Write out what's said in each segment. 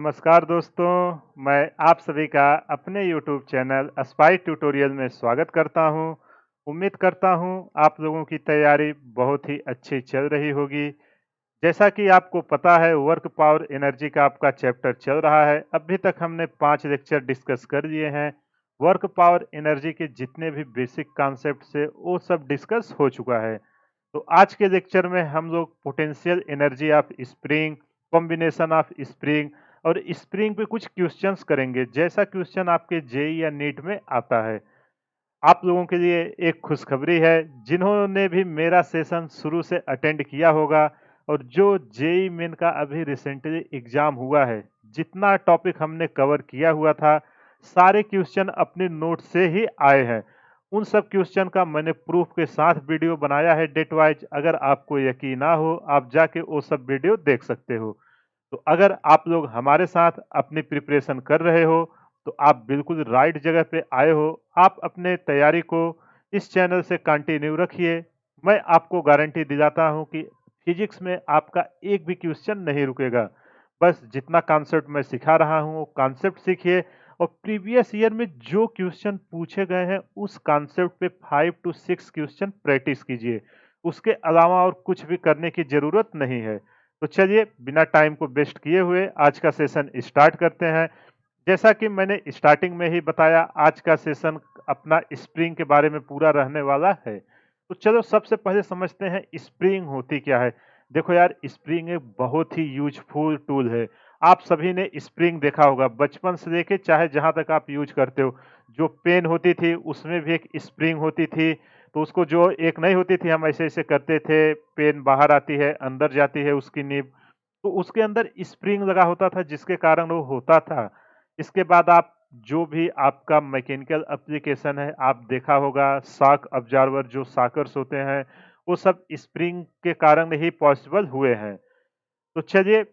नमस्कार दोस्तों, मैं आप सभी का अपने यूट्यूब चैनल स्पाई ट्यूटोरियल में स्वागत करता हूं। उम्मीद करता हूं आप लोगों की तैयारी बहुत ही अच्छी चल रही होगी। जैसा कि आपको पता है वर्क पावर एनर्जी का आपका चैप्टर चल रहा है। अभी तक हमने 5 लेक्चर डिस्कस कर लिए हैं। वर्क पावर एनर्जी के जितने भी बेसिक कॉन्सेप्ट है वो सब डिस्कस हो चुका है। तो आज के लेक्चर में हम लोग potential energy of spring, combination of spring और स्प्रिंग पे कुछ क्वेश्चंस करेंगे। जैसा क्वेश्चन आपके जेई या नीट में आता है। आप लोगों के लिए एक खुशखबरी है, जिन्होंने भी मेरा सेशन शुरू से अटेंड किया होगा और जो जेई मेन का अभी रिसेंटली एग्जाम हुआ है, जितना टॉपिक हमने कवर किया हुआ था, सारे क्वेश्चन अपने नोट से ही आए हैं। उन सब क्वेश्चन का मैंने प्रूफ के साथ वीडियो बनाया है डेट वाइज। अगर आपको यकीन ना हो, आप जाके वो सब वीडियो देख सकते हो। तो अगर आप लोग हमारे साथ अपनी प्रिपरेशन कर रहे हो तो आप बिल्कुल राइट जगह पे आए हो। आप अपने तैयारी को इस चैनल से कंटिन्यू रखिए। मैं आपको गारंटी दिलाता हूं कि फिजिक्स में आपका एक भी क्वेश्चन नहीं रुकेगा। बस जितना कॉन्सेप्ट मैं सिखा रहा हूं वो कॉन्सेप्ट सीखिए और प्रीवियस ईयर में जो क्वेश्चन पूछे गए हैं उस कॉन्सेप्ट पे 5 to 6 क्वेश्चन प्रैक्टिस कीजिए। उसके अलावा और कुछ भी करने की जरूरत नहीं है। तो चलिए बिना टाइम को वेस्ट किए हुए आज का सेशन स्टार्ट करते हैं। जैसा कि मैंने स्टार्टिंग में ही बताया, आज का सेशन अपना स्प्रिंग के बारे में पूरा रहने वाला है। तो चलो सबसे पहले समझते हैं स्प्रिंग होती क्या है। देखो यार, स्प्रिंग एक बहुत ही यूजफुल टूल है। आप सभी ने स्प्रिंग देखा होगा बचपन से लेके चाहे जहां तक आप यूज करते हो। जो पेन होती थी उसमें भी एक स्प्रिंग होती थी। तो उसको जो एक नहीं होती थी, हम ऐसे ऐसे करते थे, पेन बाहर आती है अंदर जाती है उसकी नीब, तो उसके अंदर स्प्रिंग लगा होता था जिसके कारण वो होता था। इसके बाद आप जो भी आपका मैकेनिकल एप्लीकेशन है आप देखा होगा, शॉक ऑब्जर्वर जो शॉकर्स होते हैं वो सब स्प्रिंग के कारण ही पॉसिबल हुए हैं। तो चलिए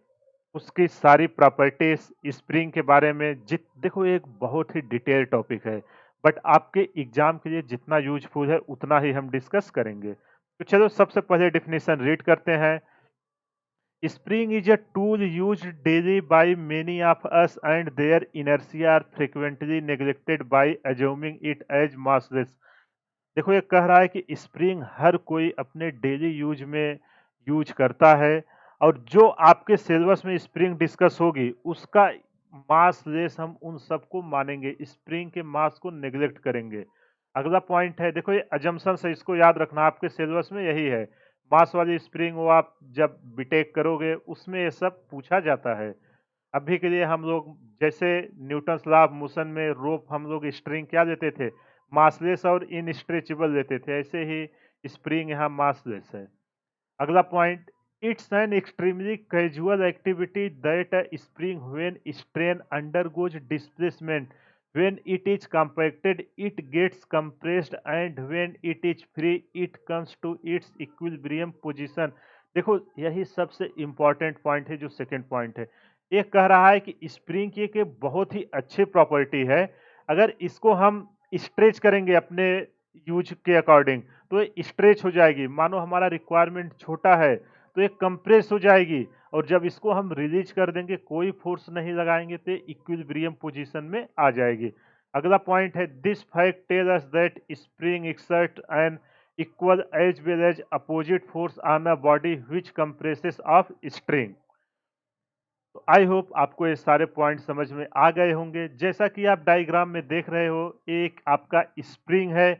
उसकी सारी प्रॉपर्टीज स्प्रिंग के बारे में जित देखो, एक बहुत ही डिटेल टॉपिक है, बट आपके एग्जाम के लिए जितना यूजफुल है उतना ही हम डिस्कस करेंगे। तो चलो सबसे पहले डेफिनेशन रीड करते हैं। Spring is a tool used daily by many of us, and their inertia are frequently neglected by assuming it as massless. देखो ये कह रहा है कि स्प्रिंग हर कोई अपने डेली यूज में यूज करता है, और जो आपके सिलेबस में स्प्रिंग डिस्कस होगी उसका मास लेस हम उन सबको मानेंगे, स्प्रिंग के मास को नेग्लेक्ट करेंगे। अगला पॉइंट है, देखो ये अजम्पशन है, इसको याद रखना, आपके सिलेबस में यही है। मास वाली स्प्रिंग वो आप जब बीटेक करोगे उसमें ये सब पूछा जाता है। अभी के लिए हम लोग जैसे न्यूटन्स लॉ ऑफ मोशन में रोप हम लोग स्ट्रिंग क्या लेते थे, मासलेस और इनस्ट्रेचेबल लेते थे, ऐसे ही स्प्रिंग यहाँ मासलेस है। अगला point, it's an extremely casual activity that a spring when strain undergoes displacement, when it is compacted it gets compressed and when it is free it comes to its equilibrium position. देखो यही सबसे important point है, जो second point है। ये कह रहा है कि स्प्रिंग की एक बहुत ही अच्छी प्रॉपर्टी है। अगर इसको हम स्ट्रेच करेंगे अपने यूज के अकॉर्डिंग तो ये स्ट्रेच हो जाएगी। मानो हमारा रिक्वायरमेंट छोटा है तो ये कंप्रेस हो जाएगी, और जब इसको हम रिलीज कर देंगे, कोई फोर्स नहीं लगाएंगे, तो इक्विलिब्रियम पोजीशन में आ जाएगी। अगला पॉइंट है, this fact tell us that spring exert an equal as well as opposite force on a body which compresses of string. तो आई होप आपको ये सारे पॉइंट समझ में आ गए होंगे। जैसा कि आप डायग्राम में देख रहे हो, एक आपका स्प्रिंग है।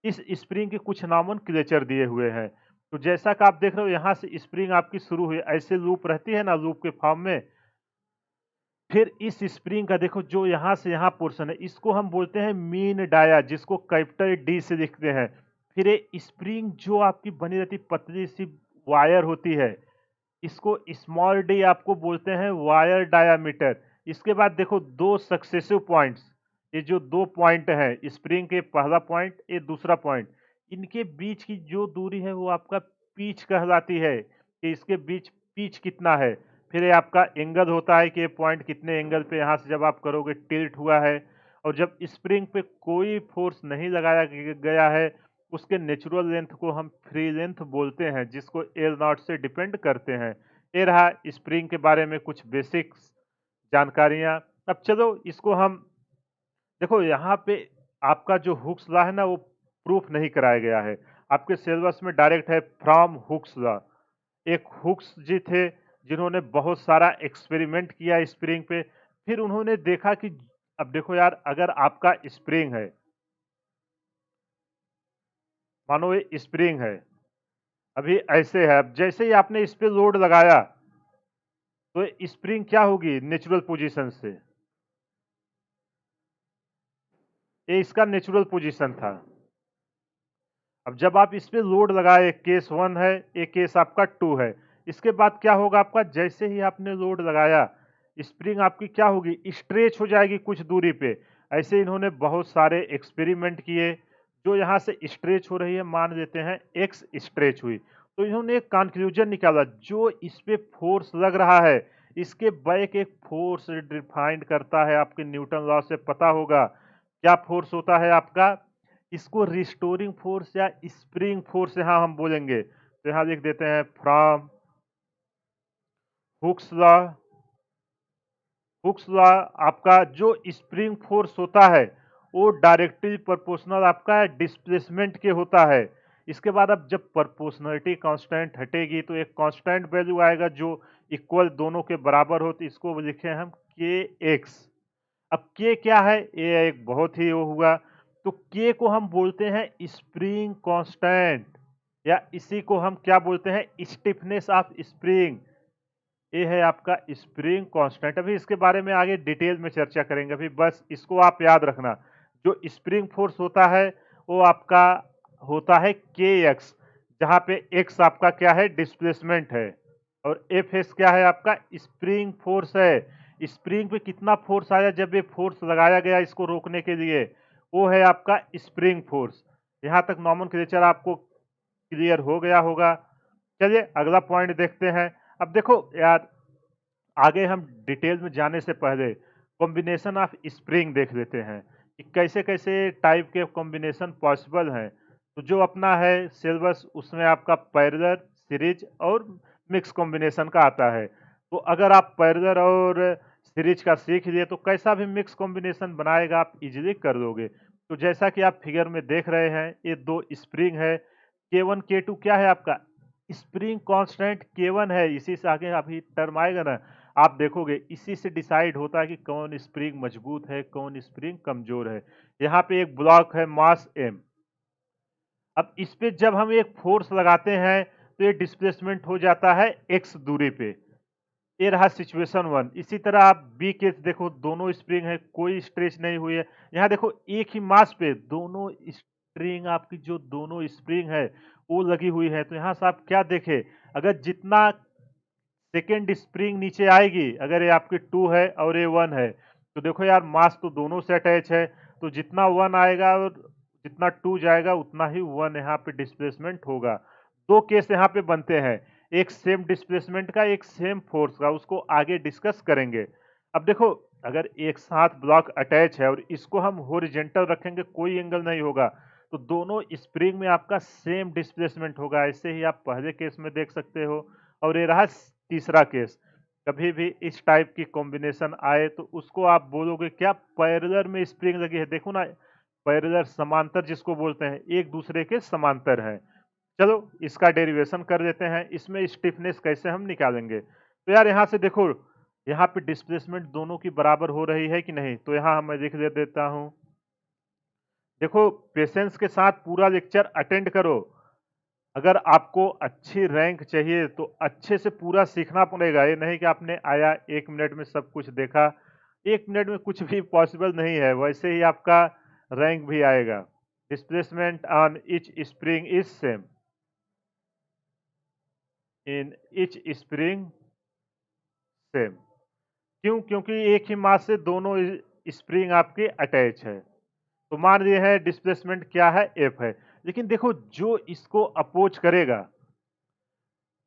इस स्प्रिंग के कुछ नॉमेनक्लेचर दिए हुए हैं। तो जैसा कि आप देख रहे हो, यहाँ से स्प्रिंग आपकी शुरू हुई, ऐसे लूप रहती है ना, लूप के फॉर्म में। फिर इस स्प्रिंग का देखो, जो यहाँ से यहाँ पोर्शन है इसको हम बोलते हैं मीन डाया, जिसको कैपिटल डी से लिखते हैं। फिर ये स्प्रिंग जो आपकी बनी रहती पतली सी वायर होती है, इसको स्मॉल डी आपको बोलते हैं वायर डायामीटर। इसके बाद देखो दो सक्सेसिव पॉइंट्स, ये जो दो पॉइंट है स्प्रिंग के, पहला पॉइंट ये दूसरा पॉइंट, इनके बीच की जो दूरी है वो आपका पीच कहलाती है, कि इसके बीच पीच कितना है। फिर ये आपका एंगल होता है कि ये पॉइंट कितने एंगल पे यहाँ से जब आप करोगे टिल्ट हुआ है। और जब स्प्रिंग पे कोई फोर्स नहीं लगाया गया है, उसके नेचुरल लेंथ को हम फ्री लेंथ बोलते हैं, जिसको एल नॉट से डिपेंड करते हैं। ये रहा स्प्रिंग के बारे में कुछ बेसिक्स। जानकारियां। अब चलो इसको हम देखो, यहाँ पे आपका जो हुक्स लॉ है ना, वो प्रूफ नहीं कराया गया है। आपके सिलेबस में डायरेक्ट है फ्रॉम हुक्स लॉ। एक हुक्स जी थे जिन्होंने बहुत सारा एक्सपेरिमेंट किया स्प्रिंग पे, फिर उन्होंने देखा कि अब देखो यार, अगर आपका स्प्रिंग है, मानो ये स्प्रिंग है, अभी ऐसे है, अब जैसे ही आपने इस पे लोड लगाया तो स्प्रिंग क्या होगी नेचुरल पोजीशन से, ये इसका नेचुरल पोजीशन था। अब जब आप इस पे लोड लगाए, केस 1 है, एक केस आपका 2 है, इसके बाद क्या होगा आपका, जैसे ही आपने लोड लगाया स्प्रिंग आपकी क्या होगी, स्ट्रेच हो जाएगी कुछ दूरी पे। ऐसे इन्होंने बहुत सारे एक्सपेरिमेंट किए, जो यहाँ से स्ट्रेच हो रही है मान लेते हैं एक्स स्ट्रेच हुई, तो इन्होंने एक कंक्लूजन निकाला, जो इस पे फोर्स लग रहा है इसके बैक एक फोर्स डिफाइंड करता है, आपके न्यूटन लॉ से पता होगा क्या फोर्स होता है आपका, इसको रिस्टोरिंग फोर्स या स्प्रिंग फोर्स यहां हम बोलेंगे। तो यहां लिख देते हैं from Hooke's law. Hooke's law आपका जो स्प्रिंग फोर्स होता है वो डायरेक्टली प्रोपोर्शनल आपका डिस्प्लेसमेंट के होता है। इसके बाद अब जब प्रोपोर्शनलिटी कांस्टेंट हटेगी तो एक कांस्टेंट वैल्यू आएगा जो इक्वल दोनों के बराबर हो, तो इसको लिखे हम के एक्स। अब के क्या है, ये एक बहुत ही वो हुआ, तो के को हम बोलते हैं स्प्रिंग कांस्टेंट, या इसी को हम क्या बोलते हैं, स्टिफनेस ऑफ स्प्रिंग। ये है आपका स्प्रिंग कांस्टेंट। अभी इसके बारे में आगे डिटेल में चर्चा करेंगे, अभी बस इसको आप याद रखना। जो स्प्रिंग फोर्स होता है वो आपका होता है के एक्स, जहां पे एक्स आपका क्या है, डिस्प्लेसमेंट है, और एफ एस क्या है आपका, स्प्रिंग फोर्स है। स्प्रिंग पे कितना फोर्स आया जब ये फोर्स लगाया गया इसको रोकने के लिए, वो है आपका स्प्रिंग फोर्स। यहां तक नॉमेनक्लेचर आपको क्लियर हो गया होगा। चलिए अगला पॉइंट देखते हैं। अब देखो यार, आगे हम डिटेल में जाने से पहले कॉम्बिनेशन ऑफ स्प्रिंग देख लेते हैं कि कैसे कैसे टाइप के कॉम्बिनेशन पॉसिबल हैं। तो जो अपना है सिलेबस उसमें आपका पैरेलल, सीरीज और मिक्स कॉम्बिनेशन का आता है। तो अगर आप पैरेलल और सीरीज का सीख लिए तो कैसा भी मिक्स कॉम्बिनेशन बनाएगा आप इजीली कर लोगे। तो जैसा कि आप फिगर में देख रहे हैं, ये दो स्प्रिंग है, K1 K2 क्या है आपका, स्प्रिंग कांस्टेंट K1 है, इसी से आगे अभी टर्म आएगा ना, आप देखोगे इसी से डिसाइड होता है कि कौन स्प्रिंग मजबूत है कौन स्प्रिंग कमजोर है। यहाँ पे एक ब्लॉक है मास m, अब इस पे जब हम एक फोर्स लगाते हैं तो ये डिस्प्लेसमेंट हो जाता है x दूरी पे। ये रहा सिचुएशन 1। इसी तरह आप बी केस देखो, दोनों स्प्रिंग है, कोई स्ट्रेच नहीं हुई है। यहाँ देखो एक ही मास पे दोनों स्प्रिंग, आपकी जो दोनों स्प्रिंग है वो लगी हुई है। तो यहाँ से आप क्या देखे, अगर जितना सेकेंड स्प्रिंग नीचे आएगी, अगर ये आपकी 2 है और ये 1 है, तो देखो यार मास तो दोनों से अटैच है, तो जितना 1 आएगा और जितना 2 जाएगा उतना ही 1 यहाँ पे डिस्प्लेसमेंट होगा। दो केस यहाँ पे बनते हैं, एक सेम डिस्प्लेसमेंट का, एक सेम फोर्स का, उसको आगे डिस्कस करेंगे। अब देखो, अगर एक साथ ब्लॉक अटैच है और इसको हम हॉरिजॉन्टल रखेंगे, कोई एंगल नहीं होगा, तो दोनों स्प्रिंग में आपका सेम डिस्प्लेसमेंट होगा। ऐसे ही आप पहले केस में देख सकते हो। और ये रहा तीसरा केस, कभी भी इस टाइप की कॉम्बिनेशन आए तो उसको आप बोलोगे क्या, पैरेलल में स्प्रिंग लगी है। देखो ना, पैरेलल समांतर जिसको बोलते हैं, एक दूसरे के समांतर है। चलो इसका डेरिवेशन कर देते हैं, इसमें स्टिफनेस कैसे हम निकालेंगे। तो यार यहाँ से देखो, यहाँ पे डिस्प्लेसमेंट दोनों की बराबर हो रही है कि नहीं, तो यहाँ मैं लिख दे देता हूं। देखो पेशेंस के साथ पूरा लेक्चर अटेंड करो, अगर आपको अच्छी रैंक चाहिए तो अच्छे से पूरा सीखना पड़ेगा। ये नहीं कि आपने आया 1 मिनट में सब कुछ देखा, 1 मिनट में कुछ भी पॉसिबल नहीं है, वैसे ही आपका रैंक भी आएगा। Displacement on each spring is same in each spring same. क्यों, क्योंकि एक ही मास से दोनों स्प्रिंग आपके अटैच है। तो मान लिए है डिस्प्लेसमेंट क्या है, एफ है। लेकिन देखो जो इसको अपोज करेगा,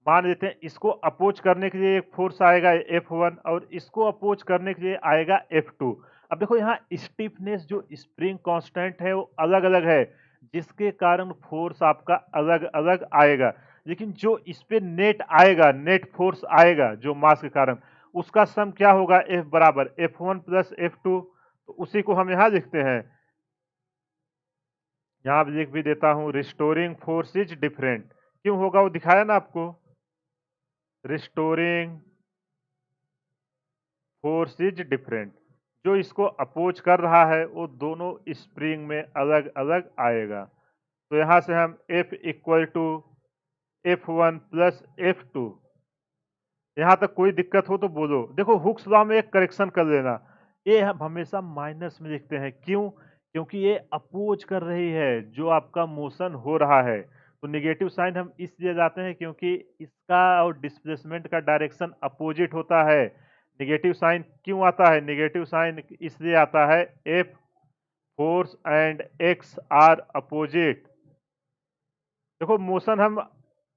मान लेते हैं इसको अपोज करने के लिए एक फोर्स आएगा F1 और इसको अपोज करने के लिए आएगा F2। अब देखो यहाँ स्टिफनेस जो स्प्रिंग कांस्टेंट है वो अलग अलग है, जिसके कारण फोर्स आपका अलग अलग आएगा। लेकिन जो इस पे नेट आएगा, नेट फोर्स आएगा जो मास के कारण, उसका सम क्या होगा, F बराबर F1 प्लस F2। तो उसी को हम यहाँ लिखते हैं, यहाँ लिख भी देता हूँ, रिस्टोरिंग फोर्स इज डिफरेंट। क्यों होगा वो दिखाया ना आपको, रिस्टोरिंग फोर्स इज डिफरेंट। जो इसको अपोज कर रहा है वो दोनों स्प्रिंग में अलग अलग आएगा। तो यहाँ से हम F equal to F1 plus F2, यहाँ तक कोई दिक्कत हो तो बोलो। देखो हुक्स लॉ में एक करेक्शन कर लेना, ये हम हमेशा माइनस में लिखते हैं, क्यों? क्योंकि ये अपोज कर रही है जो आपका मोशन हो रहा है। तो निगेटिव साइन हम इसलिए लाते हैं क्योंकि इसका और डिस्प्लेसमेंट का डायरेक्शन अपोजिट होता है। निगेटिव साइन क्यों आता है? निगेटिव साइन इसलिए आता है, F force and X are opposite. देखो मोशन हम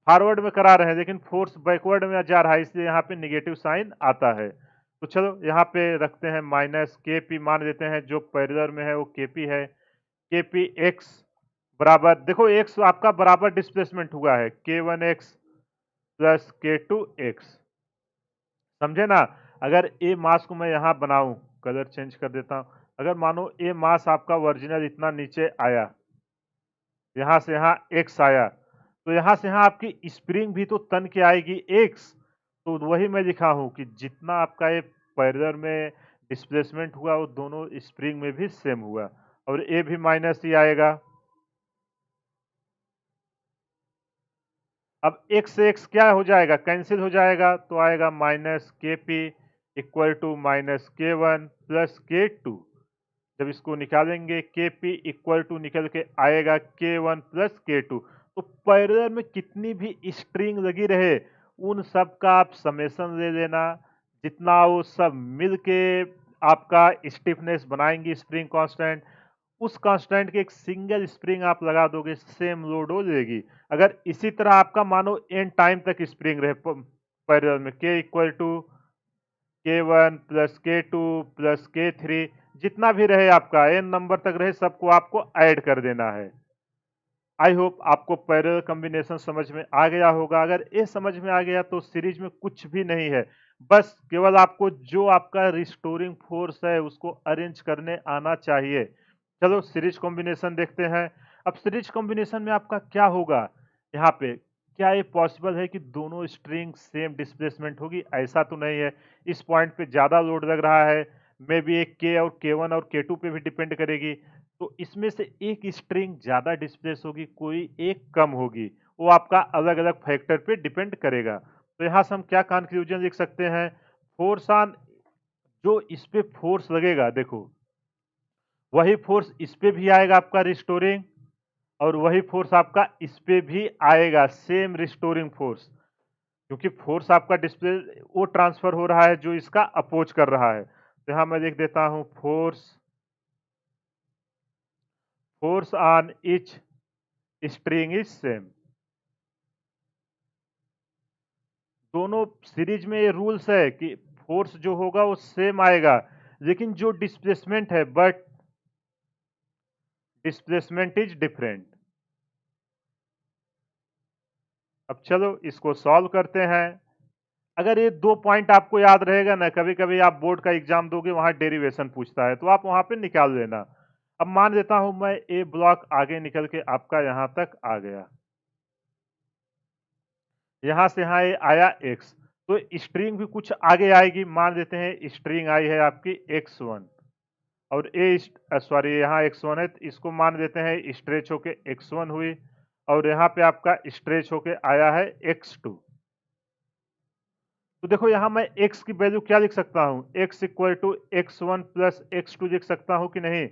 फॉरवर्ड में करा रहे हैं लेकिन फोर्स बैकवर्ड में जा रहा है, इसलिए यहाँ पे निगेटिव साइन आता है। तो चलो यहाँ पे रखते हैं माइनस के पी, मान देते हैं जो पैरेलल में है वो के पी है। के पी एक्स बराबर, देखो एक्स आपका बराबर डिस्प्लेसमेंट हुआ है, के वन एक्स प्लस के टू एक्स। समझे ना? अगर ए मास को मैं यहाँ बनाऊं, कलर चेंज कर देता हूं, अगर मानो ए मास आपका ओरिजिनल इतना नीचे आया, यहाँ से यहाँ एक्स आया, तो यहाँ से यहाँ आपकी स्प्रिंग भी तो तन के आएगी एक्स। तो वही मैं लिखा हूँ कि जितना आपका ये पैरेलल में डिस्प्लेसमेंट हुआ वो दोनों स्प्रिंग में भी सेम हुआ, और ए भी माइनस ही आएगा। अब एक्स से एक्स क्या हो जाएगा, कैंसिल हो जाएगा, तो आएगा माइनस के P equal to minus K one plus के टू। जब इसको निकालेंगे के पी इक्वल टू निकल के आएगा के वन प्लस के टू। तो पैरेलल में कितनी भी स्ट्रिंग लगी रहे उन सब का आप समेशन ले लेना, जितना वो सब मिल के आपका स्टिफनेस बनाएंगी स्प्रिंग कांस्टेंट, उस कांस्टेंट के एक सिंगल स्प्रिंग आप लगा दोगे सेम लोड हो जाएगी। अगर इसी तरह आपका मानो एन टाइम तक स्प्रिंग रहे पैरेलल में, के इक्वल टू के वन प्लस के टू प्लस के थ्री, जितना भी रहे आपका एन नंबर तक रहे, सबको आपको ऐड कर देना है। आई होप आपको पैरेलल कॉम्बिनेशन समझ में आ गया होगा। अगर ये समझ में आ गया तो सीरीज में कुछ भी नहीं है, बस केवल आपको जो आपका रिस्टोरिंग फोर्स है उसको अरेंज करने आना चाहिए। चलो सीरीज कॉम्बिनेशन देखते हैं। अब सीरीज कॉम्बिनेशन में आपका क्या होगा, यहाँ पे क्या ये पॉसिबल है कि दोनों स्ट्रिंग सेम डिस्प्लेसमेंट होगी? ऐसा तो नहीं है, इस पॉइंट पे ज्यादा लोड लग रहा है, मे बी एक के और के वन और के टू पे भी डिपेंड करेगी। तो इसमें से एक स्ट्रिंग ज्यादा डिस्प्लेस होगी, कोई एक कम होगी, वो आपका अलग अलग फैक्टर पे डिपेंड करेगा। तो यहां से हम क्या कंक्लूजन लिख सकते हैं, फोर्स ऑन, जो इस पे फोर्स लगेगा, देखो वही फोर्स इस पे भी आएगा आपका रिस्टोरिंग, और वही फोर्स आपका इस पे भी आएगा, सेम रिस्टोरिंग फोर्स, क्योंकि फोर्स आपका डिस्प्ले वो ट्रांसफर हो रहा है जो इसका अपोज कर रहा है। तो यहां मैं लिख देता हूं, force on each string is same. दोनों सीरीज में ये रूल्स है कि फोर्स जो होगा वो सेम आएगा, लेकिन जो डिस्प्लेसमेंट है, बट डिस्प्लेसमेंट इज डिफरेंट। अब चलो इसको सॉल्व करते हैं। अगर ये दो पॉइंट आपको याद रहेगा ना, कभी कभी आप बोर्ड का एग्जाम दोगे वहां डेरिवेशन पूछता है, तो आप वहां पे निकाल लेना। अब मान लेता हूं मैं ए ब्लॉक आगे निकल के आपका यहां तक आ गया, यहां से यहां ये आया x, तो स्ट्रिंग भी कुछ आगे आएगी, मान लेते हैं स्ट्रिंग आई है आपकी x1, और ए सॉरी यहाँ x1 है, तो इसको मान लेते हैं स्ट्रेच होके x1 हुई, और यहाँ पे आपका स्ट्रेच होके आया है x2। तो देखो यहाँ मैं x की वैल्यू क्या लिख सकता हूँ, x equal to x1 plus x2 लिख सकता हूँ कि नहीं?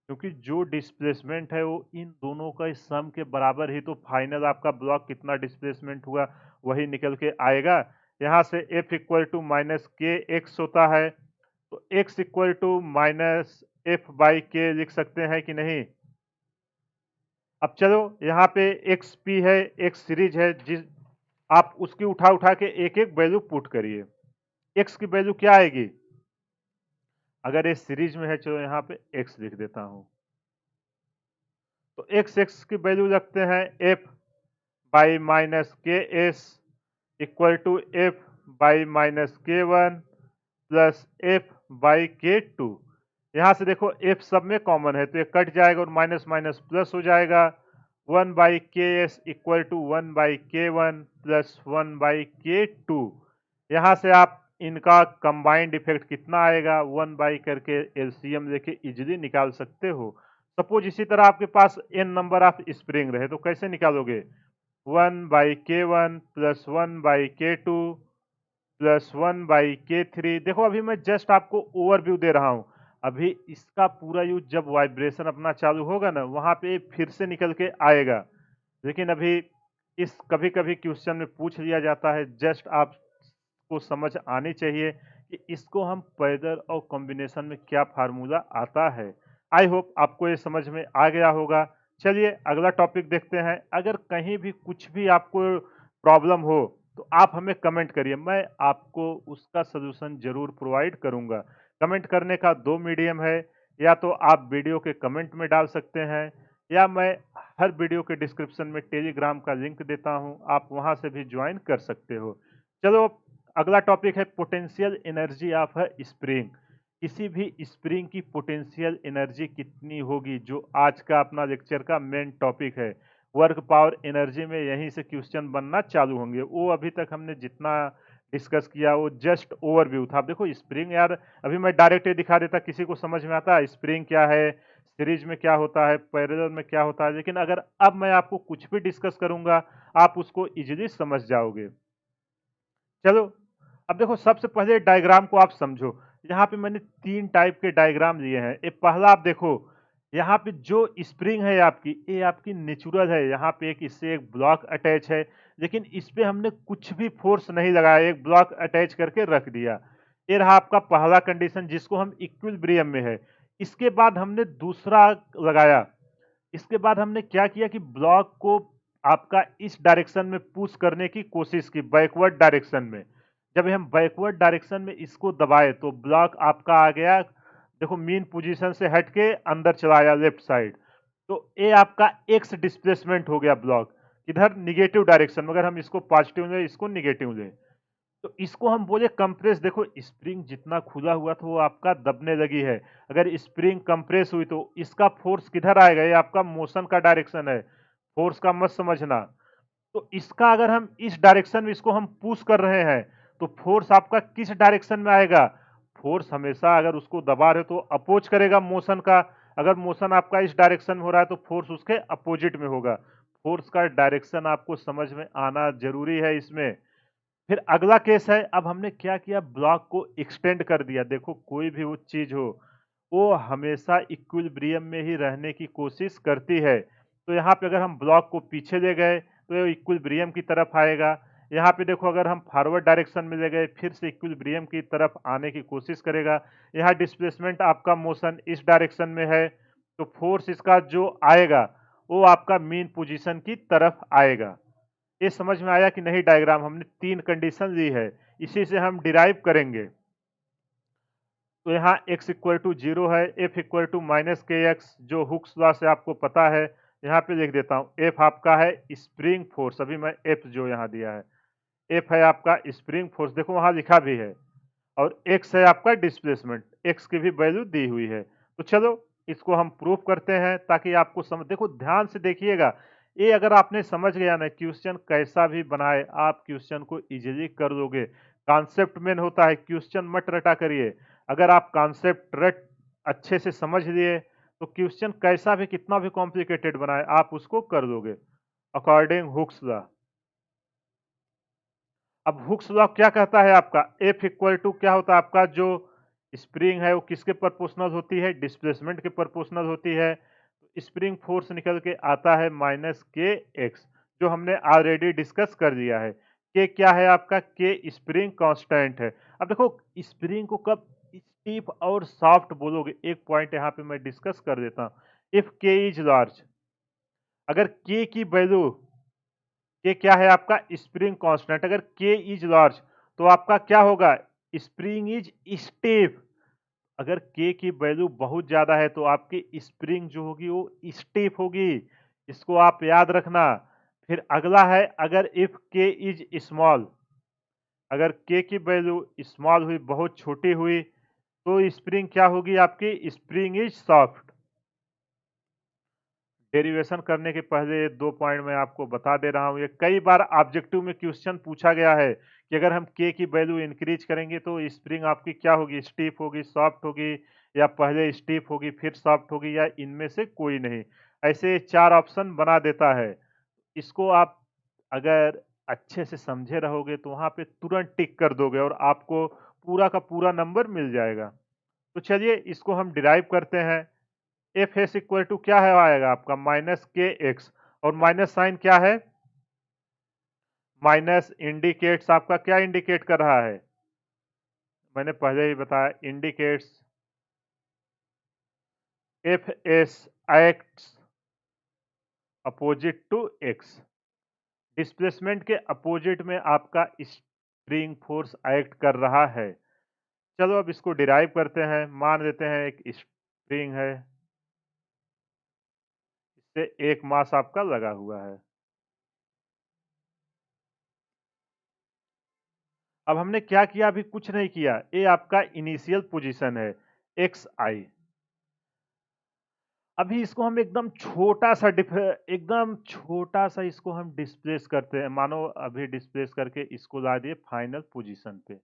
क्योंकि जो डिस्प्लेसमेंट है वो इन दोनों का सम के बराबर ही, तो फाइनल आपका ब्लॉक कितना डिस्प्लेसमेंट हुआ वही निकल के आएगा। यहाँ से f इक्वल टू माइनस के एक्स होता है, तो x equal to minus F by K लिख सकते हैं कि नहीं? अब चलो यहाँ पे एक्स पी है, एक सीरीज है, जिस आप उसकी उठा उठा के एक एक वैल्यू पुट करिए, एक्स की वैल्यू क्या आएगी? अगर ये सीरीज में है, चलो यहाँ पे एक्स लिख देता हूं, तो एक्स की वैल्यू रखते हैं F by minus K S equal to F by minus K one plus F by K two. यहाँ से देखो एफ सब में कॉमन है तो ये कट जाएगा और माइनस माइनस प्लस हो जाएगा। 1/ks equal to 1/k1 plus 1/k2। यहाँ से आप इनका कंबाइंड इफेक्ट कितना आएगा 1 करके एलसीएम लेके इजीली निकाल सकते हो। सपोज इसी तरह आपके पास n नंबर ऑफ स्प्रिंग रहे तो कैसे निकालोगे 1/k1 plus 1/k2 plus 1/k3। देखो अभी मैं जस्ट आपको ओवरव्यू दे रहा हूं, अभी इसका पूरा यूज जब वाइब्रेशन अपना चालू होगा ना वहां पे फिर से निकल के आएगा। लेकिन अभी इस कभी कभी क्वेश्चन में पूछ लिया जाता है, जस्ट आपको समझ आनी चाहिए कि इसको हम पैरेलल और कॉम्बिनेशन में क्या फार्मूला आता है। आई होप आपको ये समझ में आ गया होगा। चलिए अगला टॉपिक देखते हैं। अगर कहीं भी कुछ भी आपको प्रॉब्लम हो तो आप हमें कमेंट करिए, मैं आपको उसका सलूशन जरूर प्रोवाइड करूंगा। कमेंट करने का दो मीडियम है, या तो आप वीडियो के कमेंट में डाल सकते हैं या मैं हर वीडियो के डिस्क्रिप्शन में टेलीग्राम का लिंक देता हूं, आप वहां से भी ज्वाइन कर सकते हो। चलो अगला टॉपिक है potential energy of a spring. किसी भी स्प्रिंग की पोटेंशियल एनर्जी कितनी होगी, जो आज का अपना लेक्चर का मेन टॉपिक है। वर्क पावर एनर्जी में यहीं से क्वेश्चन बनना चालू होंगे। वो अभी तक हमने जितना डिस्कस किया वो जस्ट ओवरव्यू था। अब देखो स्प्रिंग यार अभी मैं डायरेक्ट ये दिखा देता, किसी को समझ में आता स्प्रिंग क्या है, सीरीज में क्या होता है, पैरेलल में क्या होता है। लेकिन अगर अब मैं आपको कुछ भी डिस्कस करूंगा आप उसको इजीली समझ जाओगे। चलो अब देखो सबसे पहले डायग्राम को आप समझो। यहाँ पे मैंने तीन टाइप के डायग्राम लिए हैं। एक पहला आप देखो, यहाँ पे जो स्प्रिंग है आपकी, ये आपकी नेचुरल है। यहाँ पे एक इससे एक ब्लॉक अटैच है, लेकिन इस पे हमने कुछ भी फोर्स नहीं लगाया, एक ब्लॉक अटैच करके रख दिया। ये रहा आपका पहला कंडीशन जिसको हम इक्विलिब्रियम में है। इसके बाद हमने दूसरा लगाया। इसके बाद हमने क्या किया कि ब्लॉक को आपका इस डायरेक्शन में पुश करने की कोशिश की, बैकवर्ड डायरेक्शन में। जब हम बैकवर्ड डायरेक्शन में इसको दबाए तो ब्लॉक आपका आ गया, देखो मीन पोजीशन से हट के अंदर चला आया लेफ्ट साइड। तो ये आपका एक्स डिस्प्लेसमेंट हो गया ब्लॉक, इधर निगेटिव डायरेक्शन में। अगर हम इसको पॉजिटिव ले इसको निगेटिव ले तो इसको हम बोले कंप्रेस। देखो स्प्रिंग जितना खुला हुआ था वो आपका दबने लगी है। अगर स्प्रिंग कंप्रेस हुई तो इसका फोर्स किधर आएगा, ये आपका मोशन का डायरेक्शन है, फोर्स का मत समझना। तो इसका अगर हम इस डायरेक्शन में इसको हम पुश कर रहे हैं तो फोर्स आपका किस डायरेक्शन में आएगा, फोर्स हमेशा अगर उसको दबा रहे तो अपोज करेगा मोशन का। अगर मोशन आपका इस डायरेक्शन में हो रहा है तो फोर्स उसके अपोजिट में होगा। फोर्स का डायरेक्शन आपको समझ में आना जरूरी है इसमें। फिर अगला केस है, अब हमने क्या किया, ब्लॉक को एक्सटेंड कर दिया। देखो कोई भी वो चीज हो वो हमेशा इक्विलिब्रियम में ही रहने की कोशिश करती है। तो यहाँ पे अगर हम ब्लॉक को पीछे ले गए तो ये इक्विलिब्रियम की तरफ आएगा। यहाँ पे देखो अगर हम फॉरवर्ड डायरेक्शन में ले गए फिर से इक्विलिब्रियम की तरफ आने की कोशिश करेगा। यहाँ डिस्प्लेसमेंट आपका मोशन इस डायरेक्शन में है तो फोर्स इसका जो आएगा वो आपका मीन पोजीशन की तरफ आएगा। ये समझ में आया कि नहीं डायग्राम? हमने तीन कंडीशन ली है, इसी से हम डिराइव करेंगे। तो यहाँ x इक्वल टू 0 है, f इक्वल टू माइनस के एक्स, जो हुक्स लॉ से आपको पता है। यहाँ पे लिख देता हूँ, f आपका है स्प्रिंग फोर्स, अभी मैं f जो यहाँ दिया है f है आपका स्प्रिंग फोर्स, देखो वहाँ लिखा भी है, और x है आपका डिस्प्लेसमेंट, x की भी वैल्यू दी हुई है। तो चलो इसको हम प्रूफ करते हैं ताकि आपको समझ, देखो ध्यान से देखिएगा। ये अगर आपने समझ गया ना, क्वेश्चन कैसा भी बनाए आप क्वेश्चन को इजीली कर लोगे। कॉन्सेप्ट मेन होता है, क्वेश्चन मत रटा करिए। अगर आप कॉन्सेप्ट रट अच्छे से समझ लिए तो क्वेश्चन कैसा भी कितना भी कॉम्प्लिकेटेड बनाए आप उसको कर दोगे अकॉर्डिंग हुक्स लॉ। अब हुक्स लॉ क्या कहता है आपका, एफ इक्वल टू क्या होता है आपका, जो स्प्रिंग है वो किसके प्रोपोर्शनल होती है, डिस्प्लेसमेंट के प्रोपोर्शनल होती है। स्प्रिंग फोर्स निकल के आता है माइनस के एक्स, जो हमने ऑलरेडी डिस्कस कर दिया है। के क्या है आपका, के स्प्रिंग कांस्टेंट है। अब देखो स्प्रिंग को कब स्टीफ और सॉफ्ट बोलोगे, एक पॉइंट यहाँ पे मैं डिस्कस कर देता हूँ। इफ के इज लार्ज, अगर के की वैल्यू, के क्या है आपका स्प्रिंग कांस्टेंट, अगर के इज लार्ज तो आपका क्या होगा, स्प्रिंग इज स्टिफ। अगर के की वैल्यू बहुत ज्यादा है तो आपकी स्प्रिंग जो होगी वो स्टिफ होगी, इसको आप याद रखना। फिर अगला है, अगर इफ के इज स्मॉल, अगर के की वैल्यू स्मॉल हुई, बहुत छोटी हुई, तो स्प्रिंग क्या होगी आपकी? Spring is soft. डेरिवेशन करने के पहले ये 2 पॉइंट मैं आपको बता दे रहा हूँ। ये कई बार ऑब्जेक्टिव में क्वेश्चन पूछा गया है कि अगर हम के की वैल्यू इंक्रीज करेंगे तो स्प्रिंग आपकी क्या होगी? स्टिफ होगी, सॉफ्ट होगी, या पहले स्टिफ होगी फिर सॉफ्ट होगी, या इनमें से कोई नहीं। ऐसे 4 ऑप्शन बना देता है। इसको आप अगर अच्छे से समझे रहोगे तो वहाँ पे तुरंत टिक कर दोगे और आपको पूरा का पूरा नंबर मिल जाएगा। तो चलिए इसको हम डिराइव करते हैं। एफ एस इक्वल टू क्या है आएगा आपका? माइनस के एक्स, और माइनस साइन क्या है? माइनस इंडिकेट्स आपका क्या इंडिकेट कर रहा है? मैंने पहले ही बताया, indicates F S acts opposite to X. Displacement के अपोजिट में आपका स्प्रिंग फोर्स एक्ट कर रहा है। चलो अब इसको डिराइव करते हैं। मान लेते हैं एक स्प्रिंग है, इससे एक मास आपका लगा हुआ है। अब हमने क्या किया? अभी कुछ नहीं किया। ये आपका इनिशियल पोजीशन है एक्स आई। अभी इसको हम एकदम छोटा सा इसको हम डिस्प्लेस करते हैं। मानो अभी डिस्प्लेस करके इसको ला दिए फाइनल पोजीशन पे।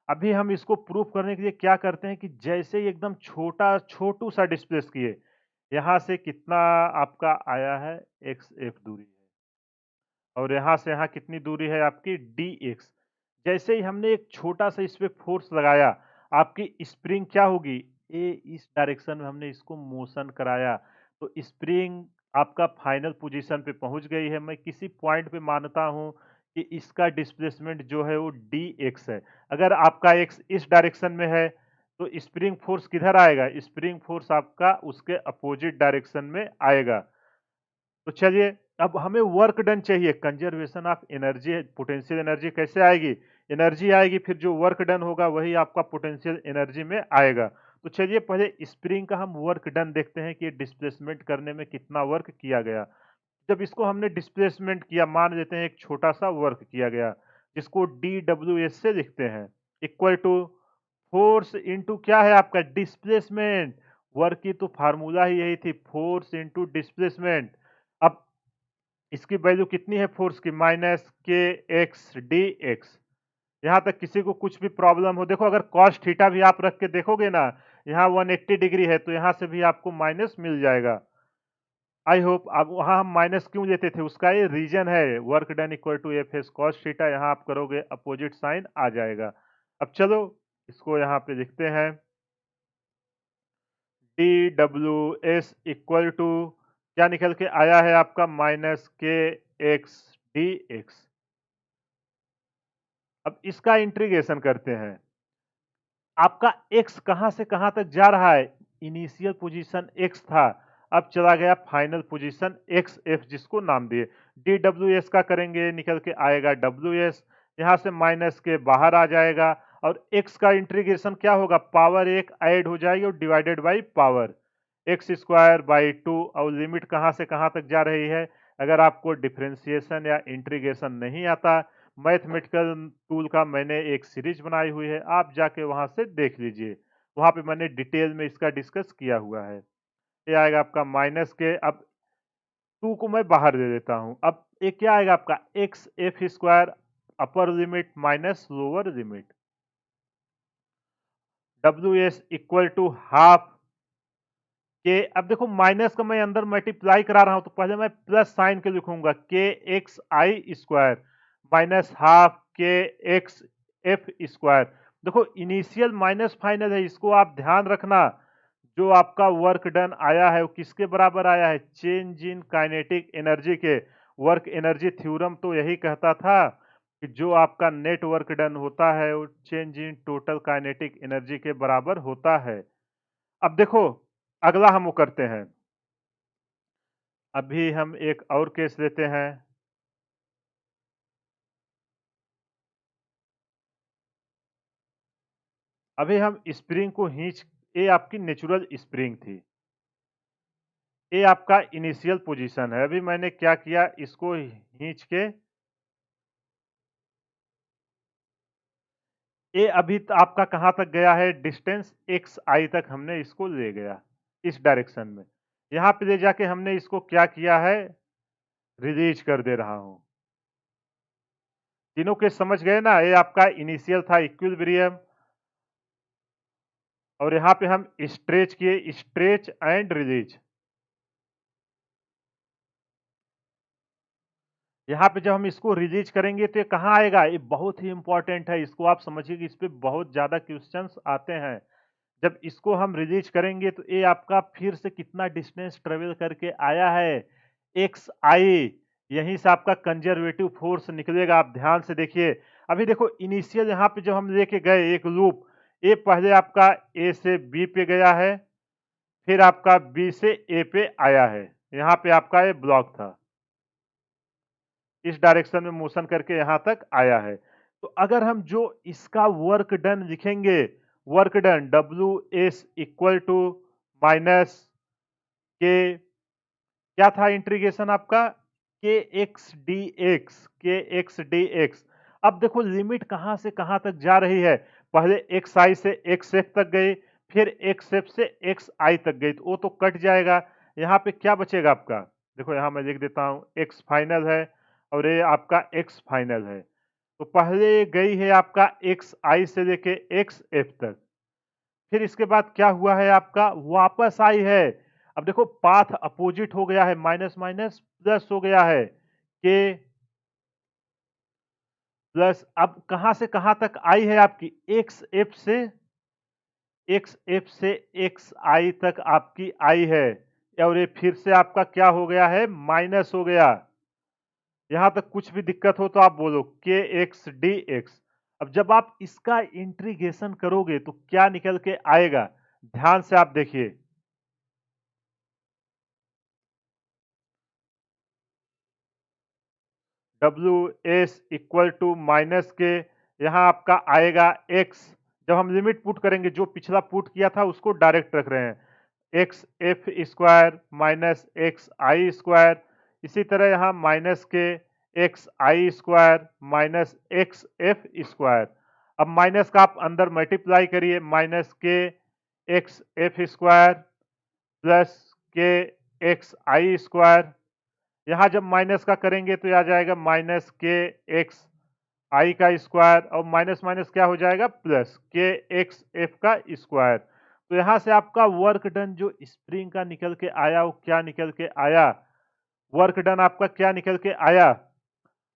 अभी हम इसको प्रूफ करने के लिए क्या करते हैं कि जैसे ही एकदम छोटू सा डिस्प्लेस किए, यहाँ से कितना आपका आया है? एक्स एफ दूरी है, और यहाँ से यहाँ कितनी दूरी है आपकी? D x. जैसे ही हमने एक छोटा सा इस पे फोर्स लगाया, आपकी स्प्रिंग क्या होगी? ए इस डायरेक्शन में हमने इसको मोशन कराया, तो स्प्रिंग आपका फाइनल पोजीशन पे पहुंच गई है। मैं किसी पॉइंट पे मानता हूं कि इसका डिस्प्लेसमेंट जो है वो डी एक्स है। अगर आपका एक्स इस डायरेक्शन में है तो स्प्रिंग फोर्स किधर आएगा? स्प्रिंग फोर्स आपका उसके अपोजिट डायरेक्शन में आएगा। तो चलिए अब हमें वर्क डन चाहिए। Conservation of energy, potential energy कैसे आएगी? एनर्जी आएगी, फिर जो वर्क डन होगा वही आपका पोटेंशियल एनर्जी में आएगा। तो चलिए पहले स्प्रिंग का हम वर्क डन देखते हैं कि डिस्प्लेसमेंट करने में कितना वर्क किया गया। जब इसको हमने डिस्प्लेसमेंट किया, मान लेते हैं एक छोटा सा वर्क किया गया, जिसको डी डब्ल्यू एस से लिखते हैं, इक्वल टू फोर्स इंटू क्या है आपका? डिस्प्लेसमेंट। वर्क की तो फार्मूला ही यही थी, फोर्स इंटू डिस्प्लेसमेंट। अब इसकी वैल्यू कितनी है फोर्स की? माइनस के एक्स डी एक्स। यहाँ तक किसी को कुछ भी प्रॉब्लम हो? देखो अगर कॉस थीटा भी आप रख के देखोगे ना, यहाँ 180 डिग्री है तो यहाँ से भी आपको माइनस मिल जाएगा। I hope. अब वहाँ हम माइनस क्यों लेते थे, उसका ये रीजन है। Work done equal to F S cos theta, यहाँ आप करोगे अपोजिट साइन आ जाएगा। अब चलो इसको यहाँ पे लिखते हैं, D W S equal to क्या निकल के आया है आपका? माइनस के एक्स डी एक्स। अब इसका इंटीग्रेशन करते हैं। आपका x कहां से कहां तक जा रहा है? इनिशियल पोजीशन x था, अब चला गया फाइनल पोजीशन एक्स एफ, जिसको नाम दिए। डी डब्ल्यू एस का करेंगे, निकल के आएगा डब्ल्यू एस, यहां से माइनस के बाहर आ जाएगा, और x का इंटीग्रेशन क्या होगा? पावर एक ऐड हो जाएगी और divided by power x square by two. और लिमिट कहां से कहां तक जा रही है? अगर आपको डिफरेंशिएशन या इंटीग्रेशन नहीं आता, मैथमेटिकल टूल का मैंने एक सीरीज बनाई हुई है, आप जाके वहां से देख लीजिए। वहां पे मैंने डिटेल में इसका डिस्कस किया हुआ है। ये आएगा आपका माइनस के, अब टू को मैं बाहर दे देता हूं। अब ये क्या आएगा आपका? X F square upper limit minus lower limit, W S equal to half K. अब देखो माइनस का मैं अंदर मल्टीप्लाई करा रहा हूं, तो पहले मैं प्लस साइन के लिखूंगा, के x i square minus half K x F square. देखो इनिशियल माइनस फाइनल है, इसको आप ध्यान रखना। जो आपका वर्क डन आया है वो किसके बराबर आया है? चेंज इन काइनेटिक एनर्जी के। वर्क एनर्जी थ्योरम तो यही कहता था कि जो आपका नेट वर्क डन होता है वो change in total kinetic energy के बराबर होता है। अब देखो अगला हम वो करते हैं। अभी हम एक और केस लेते हैं। अभी हम स्प्रिंग को खींच, ये आपकी नेचुरल स्प्रिंग थी, ये आपका इनिशियल पोजीशन है। अभी मैंने क्या किया, इसको खींच के ए अभी आपका कहाँ तक गया है, डिस्टेंस एक्स आई तक हमने इसको ले गया इस डायरेक्शन में। यहाँ पे ले जाके हमने इसको क्या किया है, रिलीज कर दे रहा हूँ। तीनों केस समझ गए ना, ये आपका इनिशियल था इक्विलिब्रियम, और यहाँ पे हम स्ट्रेच किए, स्ट्रेच एंड रिलीज। यहाँ पे जब हम इसको रिलीज करेंगे तो ये कहाँ आएगा, ये बहुत ही इंपॉर्टेंट है, इसको आप समझिए कि इस पे बहुत ज्यादा क्वेश्चंस आते हैं। जब इसको हम रिलीज करेंगे तो ये आपका फिर से कितना डिस्टेंस ट्रेवल करके आया है, एक्स आई। यहीं से आपका कंजर्वेटिव फोर्स निकलेगा, आप ध्यान से देखिए। अभी देखो इनिशियल यहाँ पे जब हम लेके गए एक लूप, ये पहले आपका ए से बी पे गया है, फिर आपका बी से ए पे आया है, यहाँ पे आपका ये ब्लॉक था, इस डायरेक्शन में मोशन करके यहां तक आया है। तो अगर हम जो इसका वर्क डन लिखेंगे, work done W S equal to minus K, क्या था इंटीग्रेशन आपका, के एक्स डी एक्स। अब देखो लिमिट कहां से कहां तक जा रही है, पहले एक्स आई से एक्स एफ तक गई, फिर एक्स एफ से एक्स आई तक गई, तो वो तो कट जाएगा। यहाँ पे क्या बचेगा आपका, देखो यहाँ मैं लिख देता हूँ, एक्स फाइनल है और ये आपका एक्स फाइनल है। तो पहले गई है आपका एक्स आई से लेके एक्स एफ तक, फिर इसके बाद क्या हुआ है आपका, वापस आई है। अब देखो पाथ अपोजिट हो गया है, माइनस माइनस प्लस हो गया है, के प्लस। अब कहां से कहां तक आई है आपकी, एक्स एफ से एक्स आई तक आपकी आई है, और ये फिर से आपका क्या हो गया है, माइनस हो गया। यहां तक कुछ भी दिक्कत हो तो आप बोलो के एक्स डी एक्स। अब जब आप इसका इंटीग्रेशन करोगे तो क्या निकल के आएगा, ध्यान से आप देखिए, W S equal to minus K, यहाँ आपका आएगा एक्स। जब हम लिमिट पुट करेंगे, जो पिछला पुट किया था उसको डायरेक्ट रख रहे हैं, x F square minus x i square. इसी तरह यहाँ माइनस के x i square minus x F square. अब माइनस का आप अंदर मल्टीप्लाई करिए, माइनस के x F square plus k x i square. यहाँ जब माइनस का करेंगे तो आ जाएगा माइनस के एक्स आई का स्क्वायर, और माइनस माइनस क्या हो जाएगा, प्लस के एक्स एफ का स्क्वायर। तो यहाँ से आपका वर्क डन जो स्प्रिंग का निकल के आया, वो क्या निकल के आया, वर्क डन आपका क्या निकल के आया,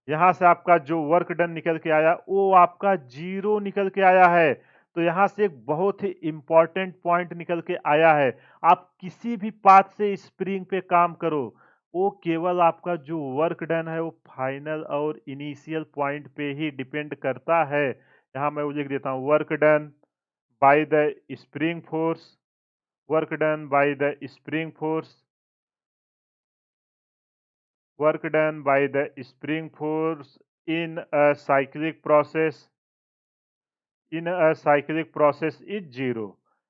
यहाँ से आपका जो वर्क डन निकल के आया वो आपका जीरो निकल के आया है। तो यहाँ से एक बहुत ही इंपॉर्टेंट पॉइंट निकल के आया है, आप किसी भी पाथ से स्प्रिंग पे काम करो, वो केवल आपका जो वर्क डन है वो फाइनल और इनिशियल पॉइंट पे ही डिपेंड करता है। यहाँ मैं वो लिख देता हूँ, work done by the spring force, work done by the spring force, work done by the spring force in a cyclic process is zero।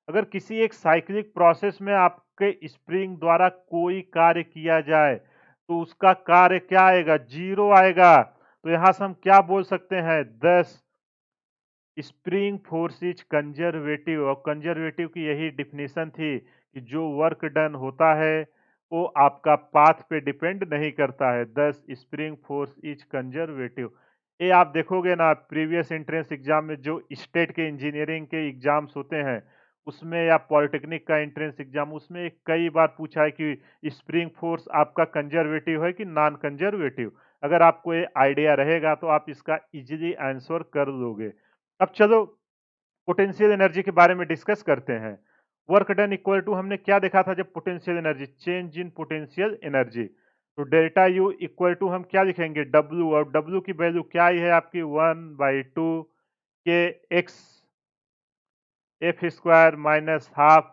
अगर किसी एक साइक्लिक प्रोसेस में आपके स्प्रिंग द्वारा कोई कार्य किया जाए तो उसका कार्य क्या आएगा, जीरो आएगा। तो यहां से हम क्या बोल सकते हैं, 10 स्प्रिंग फोर्स इज कंजर्वेटिव, और कंजर्वेटिव की यही डिफिनीशन थी कि जो वर्क डन होता है वो आपका पाथ पे डिपेंड नहीं करता है, 10 स्प्रिंग फोर्स इज कंजर्वेटिव। ये आप देखोगे ना प्रीवियस एंट्रेंस एग्जाम में, जो स्टेट के इंजीनियरिंग के एग्जाम्स होते हैं उसमें, या पॉलिटेक्निक का एंट्रेंस एग्जाम, उसमें कई बार पूछा है कि स्प्रिंग फोर्स आपका कंजर्वेटिव है कि नॉन कंजर्वेटिव। अगर आपको ये आइडिया रहेगा तो आप इसका इजीली आंसर कर लोगे। अब चलो पोटेंशियल एनर्जी के बारे में डिस्कस करते हैं। वर्क डन इक्वल टू, हमने क्या देखा था जब potential energy, change in potential energy. तो डेल्टा यू इक्वल टू हम क्या लिखेंगे, डब्ल्यू, और डब्ल्यू की वैल्यू क्या आई है आपकी, 1/2 के x F square minus half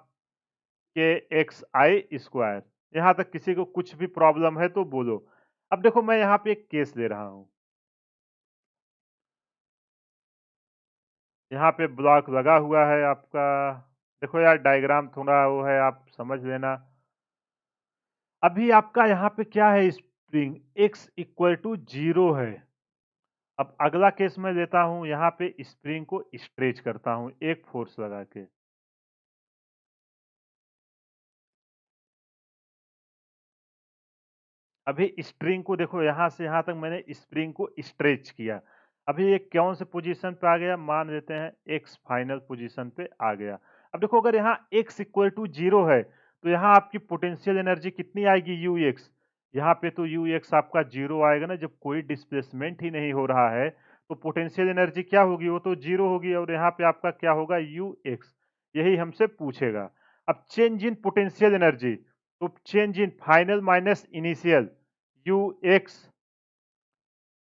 K x i square. यहां तक किसी को कुछ भी प्रॉब्लम है तो बोलो। अब देखो मैं यहाँ पे एक केस ले रहा हूं, यहाँ पे ब्लॉक लगा हुआ है आपका, देखो यार डायग्राम थोड़ा वो है, आप समझ लेना। अभी आपका यहाँ पे क्या है, spring x equal to zero है। अब अगला केस मैं लेता हूँ, यहाँ पे स्प्रिंग को स्ट्रेच करता हूँ एक फोर्स लगा के। अभी स्प्रिंग को देखो, यहाँ से यहाँ तक मैंने स्प्रिंग को स्ट्रेच किया। अभी ये कौन से पोजीशन पे आ गया, मान लेते हैं एक्स फाइनल पोजीशन पे आ गया। अब देखो, अगर यहाँ एक्स इक्वल टू 0 है तो यहाँ आपकी पोटेंशियल एनर्जी कितनी आएगी, यू एक्स। यहाँ पे तो यू एक्स आपका 0 आएगा ना, जब कोई डिस्प्लेसमेंट ही नहीं हो रहा है तो पोटेंशियल एनर्जी क्या होगी, वो तो 0 होगी, और यहाँ पे आपका क्या होगा, यू एक्स। यही हमसे पूछेगा। अब चेंज इन पोटेंशियल एनर्जी, तो change in final minus initial, u x,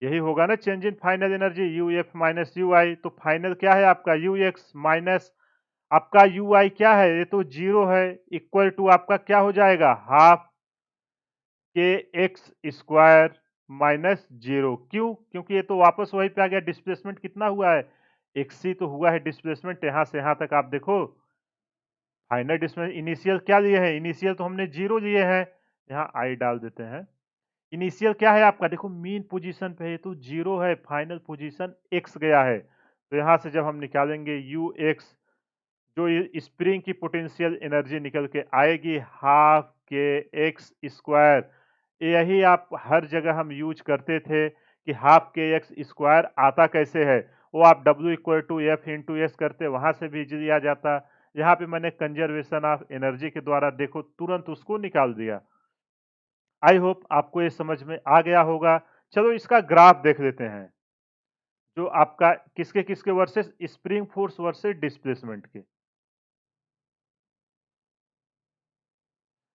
यही होगा ना change in final energy, u f minus u i. तो फाइनल क्या है आपका, यू एक्स माइनस आपका यू आई क्या है, ये तो 0 है, इक्वल टू आपका क्या हो जाएगा, half K X square minus 0। क्यों, क्योंकि ये तो वापस वही पे आ गया। डिस्प्लेसमेंट कितना हुआ है, एक्स ही तो हुआ है डिस्प्लेसमेंट। यहां से यहां तक आप देखो, फाइनल डिस्प्लेसमेंट इनिशियल क्या लिए हैं, इनिशियल तो हमने 0 लिए हैं, यहाँ आई डाल देते हैं। इनिशियल क्या है आपका, देखो मीन पोजीशन पे है तो 0 है, फाइनल पोजीशन एक्स गया है। तो यहाँ से जब हम निकालेंगे यू एक्स, जो ये स्प्रिंग की पोटेंशियल एनर्जी निकल के आएगी, हाफ के एक्स स्क्वायर। यही आप हर जगह हम यूज करते थे कि हाफ के एक्स स्क्वायर आता कैसे है, वो आप W equal to F into S करते, वहां से भी इजीली आ जाता। यहाँ पे मैंने कंजर्वेशन ऑफ एनर्जी के द्वारा देखो तुरंत उसको निकाल दिया। आई होप आपको ये समझ में आ गया होगा। चलो इसका ग्राफ देख लेते हैं, जो आपका किसके किसके versus, spring force versus displacement के।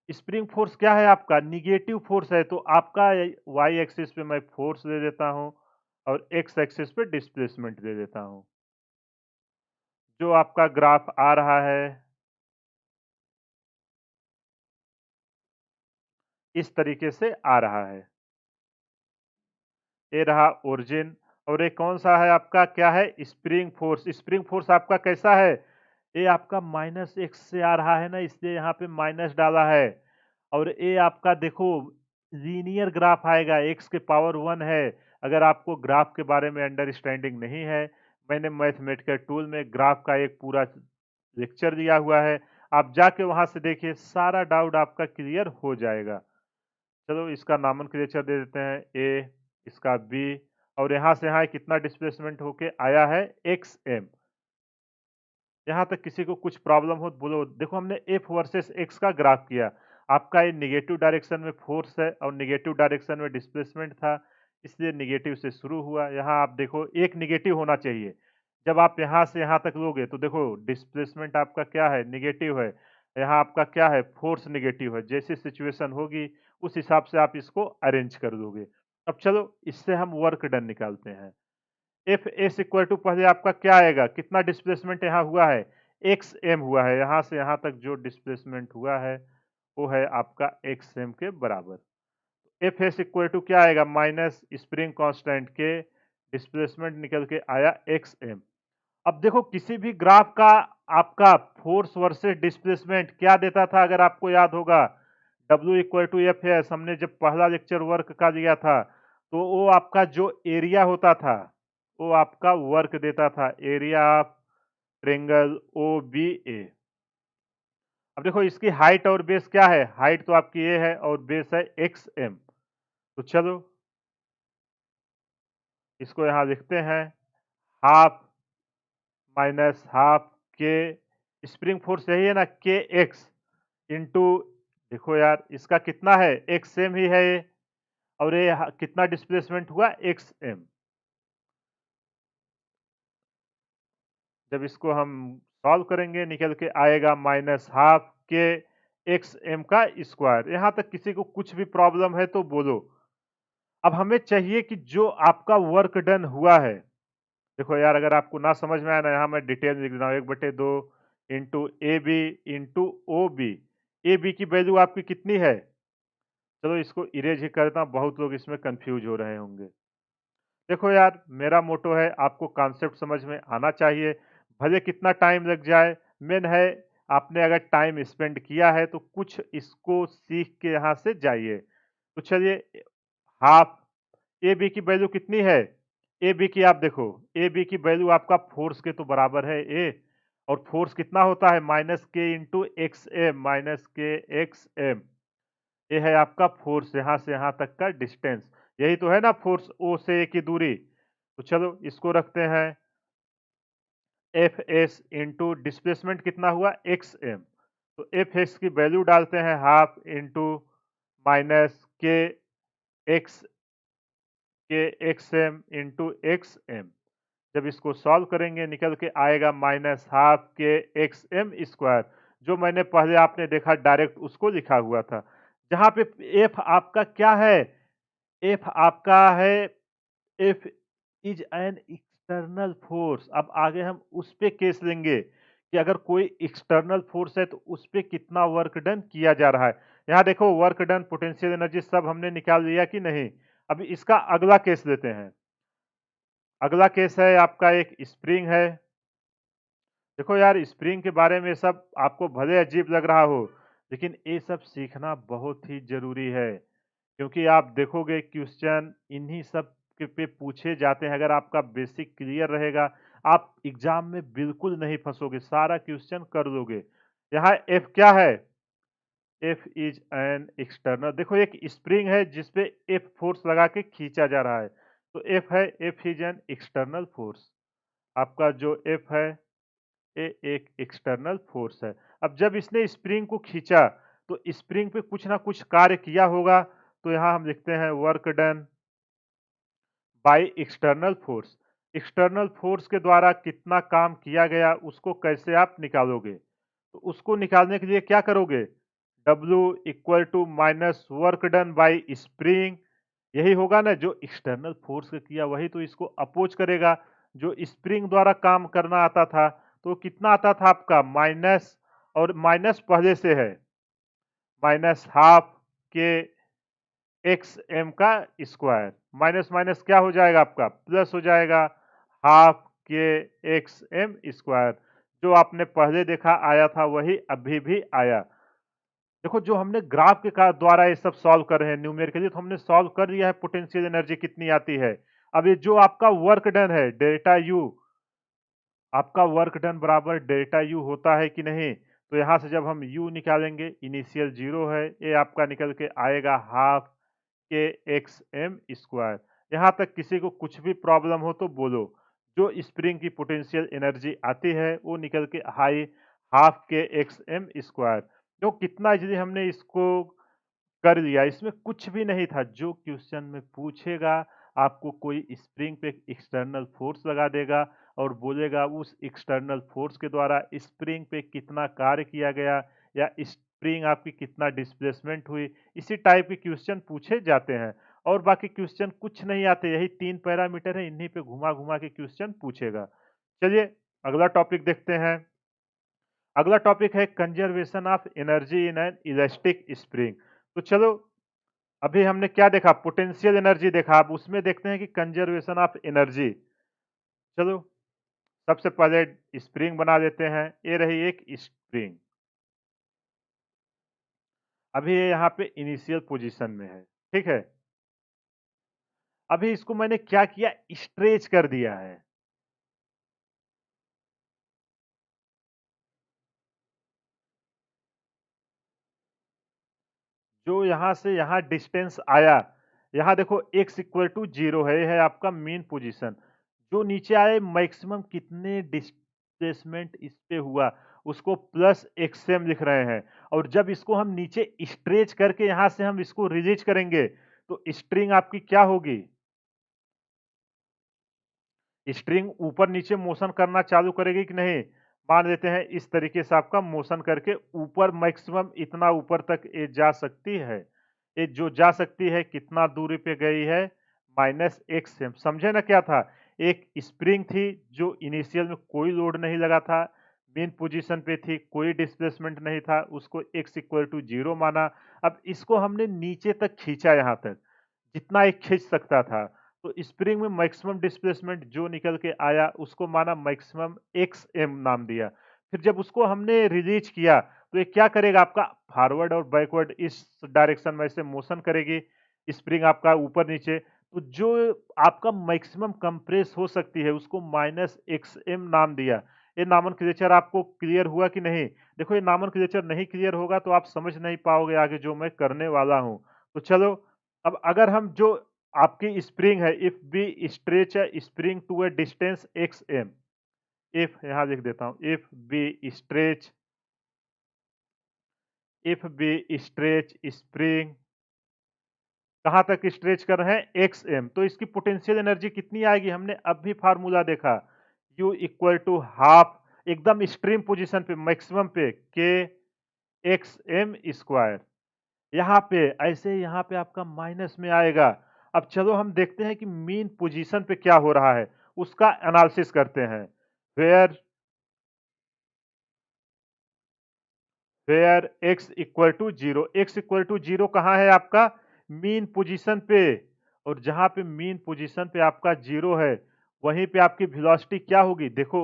स्प्रिंग फोर्स क्या है आपका, निगेटिव फोर्स है, तो आपका वाई एक्सिस पे मैं फोर्स दे देता हूं और एक्स एक्सिस पे डिस्प्लेसमेंट दे देता हूं। जो आपका ग्राफ आ रहा है इस तरीके से आ रहा है, ये रहा ओरिजिन। और ये कौन सा है आपका, क्या है, स्प्रिंग फोर्स। स्प्रिंग फोर्स आपका कैसा है, ये आपका माइनस एक्स से आ रहा है ना, इसलिए यहाँ पे माइनस डाला है। और ये आपका देखो लीनियर ग्राफ आएगा, एक्स के पावर 1 है। अगर आपको ग्राफ के बारे में अंडरस्टैंडिंग नहीं है, मैंने मैथमेटिकल टूल में ग्राफ का एक पूरा लेक्चर दिया हुआ है, आप जाके वहां से देखिए, सारा डाउट आपका क्लियर हो जाएगा। चलो इसका नॉमेनक्लेचर दे देते हैं, ए, इसका बी, और यहाँ से यहाँ कितना डिस्प्लेसमेंट होके आया है, एक्स एम। यहाँ तक किसी को कुछ प्रॉब्लम हो तो बोलो। देखो हमने एफ वर्सेस एक्स का ग्राफ किया, आपका ये निगेटिव डायरेक्शन में फोर्स है और निगेटिव डायरेक्शन में डिस्प्लेसमेंट था, इसलिए निगेटिव से शुरू हुआ। यहाँ आप देखो एक निगेटिव होना चाहिए, जब आप यहाँ से यहाँ तक लोगे तो देखो डिस्प्लेसमेंट आपका क्या है, निगेटिव है। यहाँ आपका क्या है, फोर्स निगेटिव है। जैसी सिचुएशन होगी उस हिसाब से आप इसको अरेंज कर दोगे। अब चलो इससे हम वर्क डन निकालते हैं। एफ एस इक्वल टू, पहले आपका क्या आएगा, कितना डिस्प्लेसमेंट यहाँ हुआ है, एक्स एम हुआ है। यहाँ से यहाँ तक जो डिस्प्लेसमेंट हुआ है वो है आपका एक्स एम के बराबर। एफ एस इक्वल टू क्या आएगा, माइनस स्प्रिंग कांस्टेंट के डिस्प्लेसमेंट निकल के आया एक्स एम। अब देखो किसी भी ग्राफ का आपका फोर्स वर्सेस डिस्प्लेसमेंट क्या देता था, अगर आपको याद होगा, W equal to F S. हमने जब पहला लेक्चर वर्क का लिया था तो वो आपका जो एरिया होता था वो आपका वर्क देता था, area of triangle O B A. अब देखो इसकी हाइट और बेस क्या है, हाइट तो आपकी ए है और बेस है एक्स एम। तो चलो इसको यहां लिखते हैं, हाफ माइनस हाफ के, स्प्रिंग फोर्स यही है ना, के एक्स इंटू, देखो यार इसका कितना है, एक्स एम ही है ये, और ये कितना डिस्प्लेसमेंट हुआ, एक्स एम। जब इसको हम सॉल्व करेंगे निकल के आएगा minus half K X M का स्क्वायर। यहां तक किसी को कुछ भी प्रॉब्लम है तो बोलो। अब हमें चाहिए कि जो आपका वर्क डन हुआ है, देखो यार अगर आपको ना समझ में आया ना, यहाँ मैं डिटेल लिख रहा हूँ, 1/2 into A B into O B. A B की वैल्यू आपकी कितनी है, चलो इसको इरेज ही करता हूँ, बहुत लोग इसमें कंफ्यूज हो रहे होंगे। देखो यार मेरा मोटो है आपको कॉन्सेप्ट समझ में आना चाहिए, भले कितना टाइम लग जाए। मेन है आपने अगर टाइम स्पेंड किया है तो कुछ इसको सीख के यहाँ से जाइए। तो चलिए, हाफ ए बी की वैल्यू कितनी है, ए बी की आप देखो, ए बी की वैल्यू आपका फोर्स के तो बराबर है ए, और फोर्स कितना होता है माइनस के इंटू एक्स एम, माइनस के एक्स एम। ये है आपका फोर्स, यहाँ से यहाँ तक का डिस्टेंस। यही तो है ना फोर्स, ओ से ए की दूरी। तो चलो इसको रखते हैं एफ एस इंटू डिस्प्लेसमेंट कितना हुआ एक्स एम। तो एफ एस की वैल्यू डालते हैं half into minus X K X M into X M. जब इसको सॉल्व करेंगे निकल के आएगा minus half K X M square, जो मैंने पहले आपने देखा डायरेक्ट उसको लिखा हुआ था। जहां पे एफ आपका क्या है, एफ आपका है, F is an external force. अब आगे हम उस पे केस लेंगे कि अगर कोई एक्सटर्नल फोर्स है तो उस पे कितना वर्क डन किया जा रहा है। यहाँ देखो वर्क डन, पोटेंशियल एनर्जी सब हमने निकाल लिया कि नहीं। अभी इसका अगला केस लेते हैं। अगला केस है आपका एक स्प्रिंग है। देखो यार, स्प्रिंग के बारे में सब आपको भले अजीब लग रहा हो, लेकिन ये सब सीखना बहुत ही जरूरी है, क्योंकि आप देखोगे क्वेश्चन इन्हीं सब के पे पूछे जाते हैं। अगर आपका बेसिक क्लियर रहेगा, आप एग्जाम में बिल्कुल नहीं फंसोगे, सारा क्वेश्चन कर लोगे। यहाँ एफ क्या है, एफ इज एन एक्सटर्नल। देखो एक स्प्रिंग है जिसपे एफ फोर्स लगा के खींचा जा रहा है, तो एफ है, F is an external force. आपका जो एफ है ये एक एक्सटर्नल फोर्स है। अब जब इसने स्प्रिंग को खींचा तो स्प्रिंग पे कुछ ना कुछ कार्य किया होगा, तो यहाँ हम लिखते हैं work done by external force. External force के द्वारा कितना काम किया गया उसको कैसे आप निकालोगे, तो उसको निकालने के लिए क्या करोगे, W equal to minus work done by spring. यही होगा ना, जो एक्सटर्नल फोर्स से किया वही तो इसको अपोज करेगा। जो स्प्रिंग द्वारा काम करना आता था तो कितना आता था आपका माइनस, और माइनस पहले से है, minus half K X M का स्क्वायर। माइनस माइनस क्या हो जाएगा आपका, प्लस हो जाएगा, half K X M square. जो आपने पहले देखा आया था वही अभी भी आया। देखो जो हमने ग्राफ के द्वारा ये सब सॉल्व कर रहे हैं न्यूमेरिकली, तो हमने सॉल्व कर लिया है पोटेंशियल एनर्जी कितनी आती है। अब ये जो आपका वर्क डन है डेल्टा यू, आपका वर्क डन बराबर डेल्टा यू होता है कि नहीं। तो यहाँ से जब हम यू निकालेंगे, इनिशियल जीरो है, ये आपका निकल के आएगा half K X M square. यहाँ तक किसी को कुछ भी प्रॉब्लम हो तो बोलो। जो स्प्रिंग की पोटेंशियल एनर्जी आती है वो निकल के high half K X M square. तो कितना इजीली हमने इसको कर लिया, इसमें कुछ भी नहीं था। जो क्वेश्चन में पूछेगा आपको कोई स्प्रिंग पे एक्सटर्नल फोर्स लगा देगा और बोलेगा उस एक्सटर्नल फोर्स के द्वारा स्प्रिंग पे कितना कार्य किया गया, या स्प्रिंग आपकी कितना डिस्प्लेसमेंट हुई। इसी टाइप के क्वेश्चन पूछे जाते हैं, और बाकी क्वेश्चन कुछ नहीं आते। यही 3 पैरामीटर है, इन्हीं पे घुमा घुमा के क्वेश्चन पूछेगा। चलिए अगला टॉपिक देखते हैं। अगला टॉपिक है conservation of energy in an elastic spring. तो चलो, अभी हमने क्या देखा, पोटेंशियल एनर्जी देखा, अब उसमें देखते हैं कि कंजर्वेशन ऑफ एनर्जी। चलो सबसे पहले स्प्रिंग बना देते हैं। ये रही एक स्प्रिंग, अभी ये यहाँ पे इनिशियल पोजीशन में है, ठीक है। अभी इसको मैंने क्या किया, स्ट्रेच कर दिया है। जो यहाँ से यहाँ डिस्टेंस आया, यहाँ देखो x इक्वल टू 0 है, ये है आपका मेन पोजीशन। जो नीचे आए मैक्सिमम कितने डिस्प्लेसमेंट इस पे हुआ उसको प्लस एक्सएम लिख रहे हैं। और जब इसको हम नीचे स्ट्रेच करके यहाँ से हम इसको रिलीज करेंगे तो स्ट्रिंग आपकी क्या होगी, स्ट्रिंग ऊपर नीचे मोशन करना चालू करेगी कि नहीं। मान लेते हैं इस तरीके से आपका मोशन करके ऊपर मैक्सिमम इतना ऊपर तक ये जा सकती है। ये जो जा सकती है कितना दूरी पे गई है, माइनस एक्स एम। समझे ना क्या था, एक स्प्रिंग थी जो इनिशियल में कोई लोड नहीं लगा था, मेन पोजीशन पे थी, कोई डिस्प्लेसमेंट नहीं था, उसको एक्स इक्वल टू 0 माना। अब इसको हमने नीचे तक खींचा, यहाँ तक जितना एक खींच सकता था। तो स्प्रिंग में मैक्सिमम डिस्प्लेसमेंट जो निकल के आया उसको माना मैक्सिमम एक्स एम नाम दिया। फिर जब उसको हमने रिलीज किया तो ये क्या करेगा, आपका फॉरवर्ड और बैकवर्ड इस डायरेक्शन में से मोशन करेगी स्प्रिंग आपका ऊपर नीचे। तो जो आपका मैक्सिमम कंप्रेस हो सकती है उसको -xm नाम दिया। ये नोमेनक्लेचर आपको क्लियर हुआ कि नहीं? देखो ये नोमेनक्लेचर नहीं क्लियर होगा तो आप समझ नहीं पाओगे आगे जो मैं करने वाला हूँ। तो चलो अब अगर हम जो आपकी स्प्रिंग है, if be stretch a spring to a distance xm, if यहाँ लिख देता हूँ, इफ बी स्ट्रेच स्प्रिंग कहाँ तक स्ट्रेच कर रहे हैं? xm, तो इसकी पोटेंशियल एनर्जी कितनी आएगी? हमने अब भी फार्मूला देखा, U इक्वल टू हाफ, एकदम एक्सट्रीम पोजीशन पे, मैक्सिमम पे, k xm स्क्वायर। यहाँ पे ऐसे यहाँ पे आपका माइनस में आएगा। अब चलो हम देखते हैं कि मीन पोजीशन पे क्या हो रहा है, उसका एनालिसिस करते हैं। Where where x equal to zero, X equal to zero कहाँ है आपका? मीन पोजीशन पे। और जहां पे मीन पोजीशन पे आपका जीरो है वहीं पे आपकी वेलोसिटी क्या होगी? देखो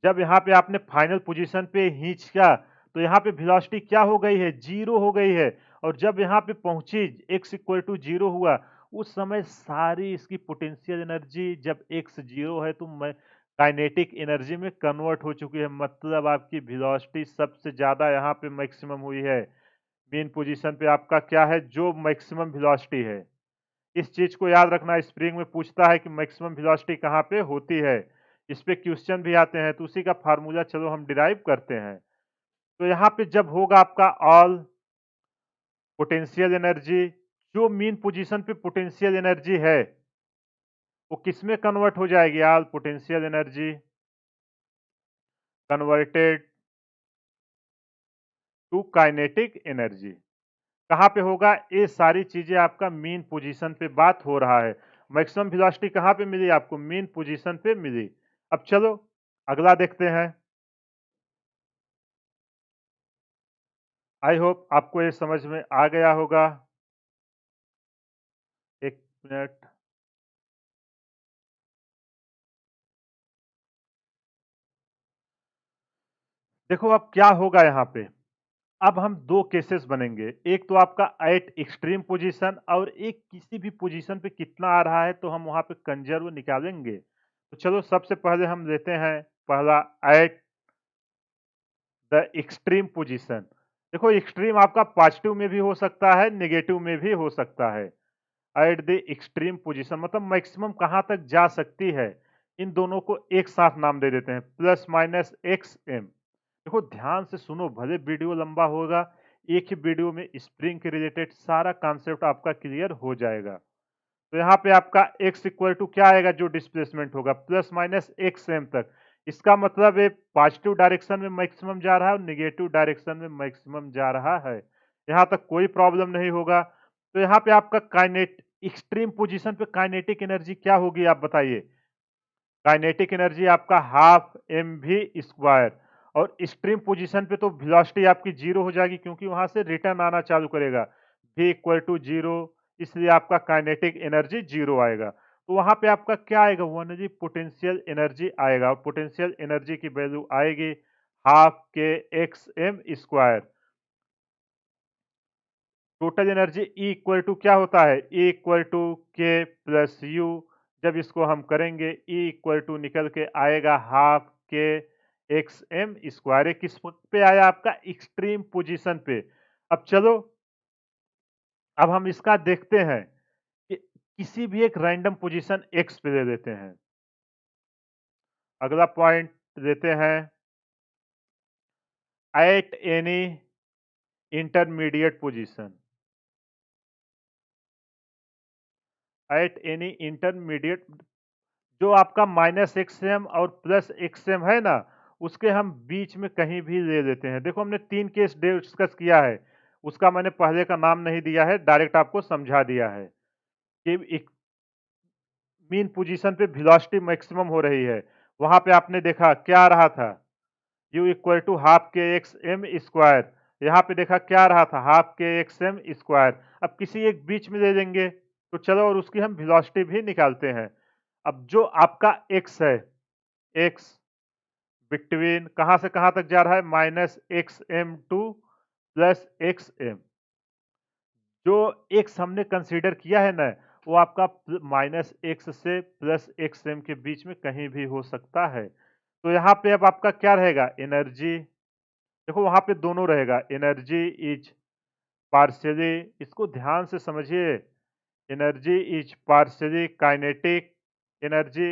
जब यहाँ पे आपने फाइनल पोजीशन पे खींचा तो यहाँ पे वेलोसिटी क्या हो गई है? जीरो हो गई है। और जब यहाँ पे पहुंची x इक्वल टू जीरो हुआ उस समय सारी इसकी पोटेंशियल एनर्जी जब x जीरो है तो मैं काइनेटिक एनर्जी में कन्वर्ट हो चुकी है, मतलब आपकी वेलोसिटी सबसे ज्यादा यहाँ पे मैक्सिमम हुई है। मेन पोजीशन पे आपका क्या है? जो मैक्सिमम वेलोसिटी है। इस चीज को याद रखना, स्प्रिंग में पूछता है कि मैक्सिमम वेलोसिटी कहाँ पे होती है। इस पे क्वेश्चन भी आते हैं तो उसी का फार्मूला चलो हम डिराइव करते हैं। तो यहाँ पे जब होगा आपका ऑल पोटेंशियल एनर्जी, जो मीन पोजीशन पे पोटेंशियल एनर्जी है वो किसमें कन्वर्ट हो जाएगी? All potential energy converted to kinetic energy. कहाँ पे होगा? ये सारी चीजें आपका मीन पोजीशन पे बात हो रहा है। मैक्सिमम वेलोसिटी कहाँ पे मिली आपको? मीन पोजीशन पे मिली। अब चलो अगला देखते हैं। आई होप आपको ये समझ में आ गया होगा। एक मिनट। देखो अब क्या होगा यहाँ पे। अब हम दो केसेस बनेंगे, एक तो आपका एट एक्सट्रीम पोजीशन और एक किसी भी पोजीशन पे कितना आ रहा है तो हम वहां पे कंजर्व निकालेंगे। तो चलो सबसे पहले हम लेते हैं पहला एट द एक्सट्रीम पोजीशन। देखो एक्सट्रीम आपका पॉजिटिव में भी हो सकता है, नेगेटिव में भी हो सकता है। एट द एक्सट्रीम पोजीशन मतलब मैक्सिमम कहां तक जा सकती है, इन दोनों को एक साथ नाम दे देते हैं, प्लस माइनस एक्स एम। देखो ध्यान से सुनो, भले वीडियो लंबा होगा, एक ही वीडियो में स्प्रिंग के रिलेटेड सारा कॉन्सेप्ट आपका क्लियर हो जाएगा। तो यहाँ पे आपका x इक्वल टू क्या आएगा? जो डिस्प्लेसमेंट होगा प्लस माइनस एक्स एम तक। इसका मतलब है पॉजिटिव डायरेक्शन में मैक्सिमम जा रहा है और निगेटिव डायरेक्शन में मैक्सिमम जा रहा है। यहाँ तक कोई प्रॉब्लम नहीं होगा। तो यहाँ पे आपका काइनेट एक्सट्रीम पोजीशन पे काइनेटिक एनर्जी क्या होगी आप बताइए? काइनेटिक एनर्जी आपका हाफ एम वी स्क्वायर। और एक्सट्रीम पोजीशन पे तो वेलोसिटी आपकी जीरो हो जाएगी क्योंकि वहां से रिटर्न आना चालू करेगा, v इक्वल टू जीरो, इसलिए आपका काइनेटिक एनर्जी जीरो आएगा। तो वहां पे आपका क्या आएगा? वन जी पोटेंशियल एनर्जी आएगा और पोटेंशियल एनर्जी की वैल्यू आएगी half K X M square. Total energy E equal to क्या होता है? E equal to K plus U. जब इसको हम करेंगे E इक्वल टू निकल के आएगा half K X M square. किस पे आया? आपका एक्सट्रीम पोजीशन पे। अब चलो अब हम इसका देखते हैं कि किसी भी एक रैंडम पोजीशन x पे ले लेते हैं। अगला पॉइंट लेते हैं at any intermediate position. At any intermediate, जो आपका माइनस एक्स एम और प्लस एक्स एम है ना, उसके हम बीच में कहीं भी ले लेते हैं। देखो हमने तीन केस डिस्कस किया है, उसका मैंने पहले का नाम नहीं दिया है, डायरेक्ट आपको समझा दिया है कि एक मीन पोजीशन पे वेलोसिटी मैक्सिमम हो रही है। वहां पे आपने देखा क्या आ रहा था? u equal to half K X M square. यहाँ पे देखा क्या आ रहा था? Half K X M square. अब किसी एक बीच में ले लेंगे तो चलो और उसकी हम वेलोसिटी भी निकालते हैं। अब जो आपका x है, x बिटवीन कहां से कहां तक जा रहा है? Minus X M to plus X M. जो एक्स हमने कंसीडर किया है ना, वो आपका माइनस एक्स से प्लस एक्स एम के बीच में कहीं भी हो सकता है। तो यहाँ पे अब आपका क्या रहेगा, एनर्जी, देखो वहाँ पे दोनों रहेगा, एनर्जी इज पार्शियली, इसको ध्यान से समझिए, energy is partially kinetic energy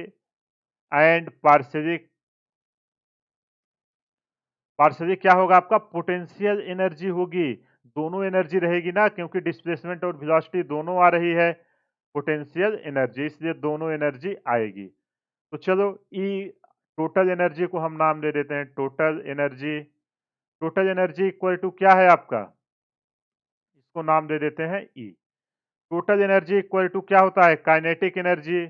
and partially क्या होगा, आपका पोटेंशियल एनर्जी होगी। दोनों एनर्जी रहेगी ना, क्योंकि डिस्प्लेसमेंट और वेलोसिटी दोनों आ रही है, पोटेंशियल एनर्जी, इसलिए दोनों एनर्जी आएगी। तो चलो ई टोटल एनर्जी को हम नाम दे देते हैं total energy. Total energy equal to क्या है आपका, इसको नाम दे देते हैं E. Total energy equal to क्या होता है, kinetic energy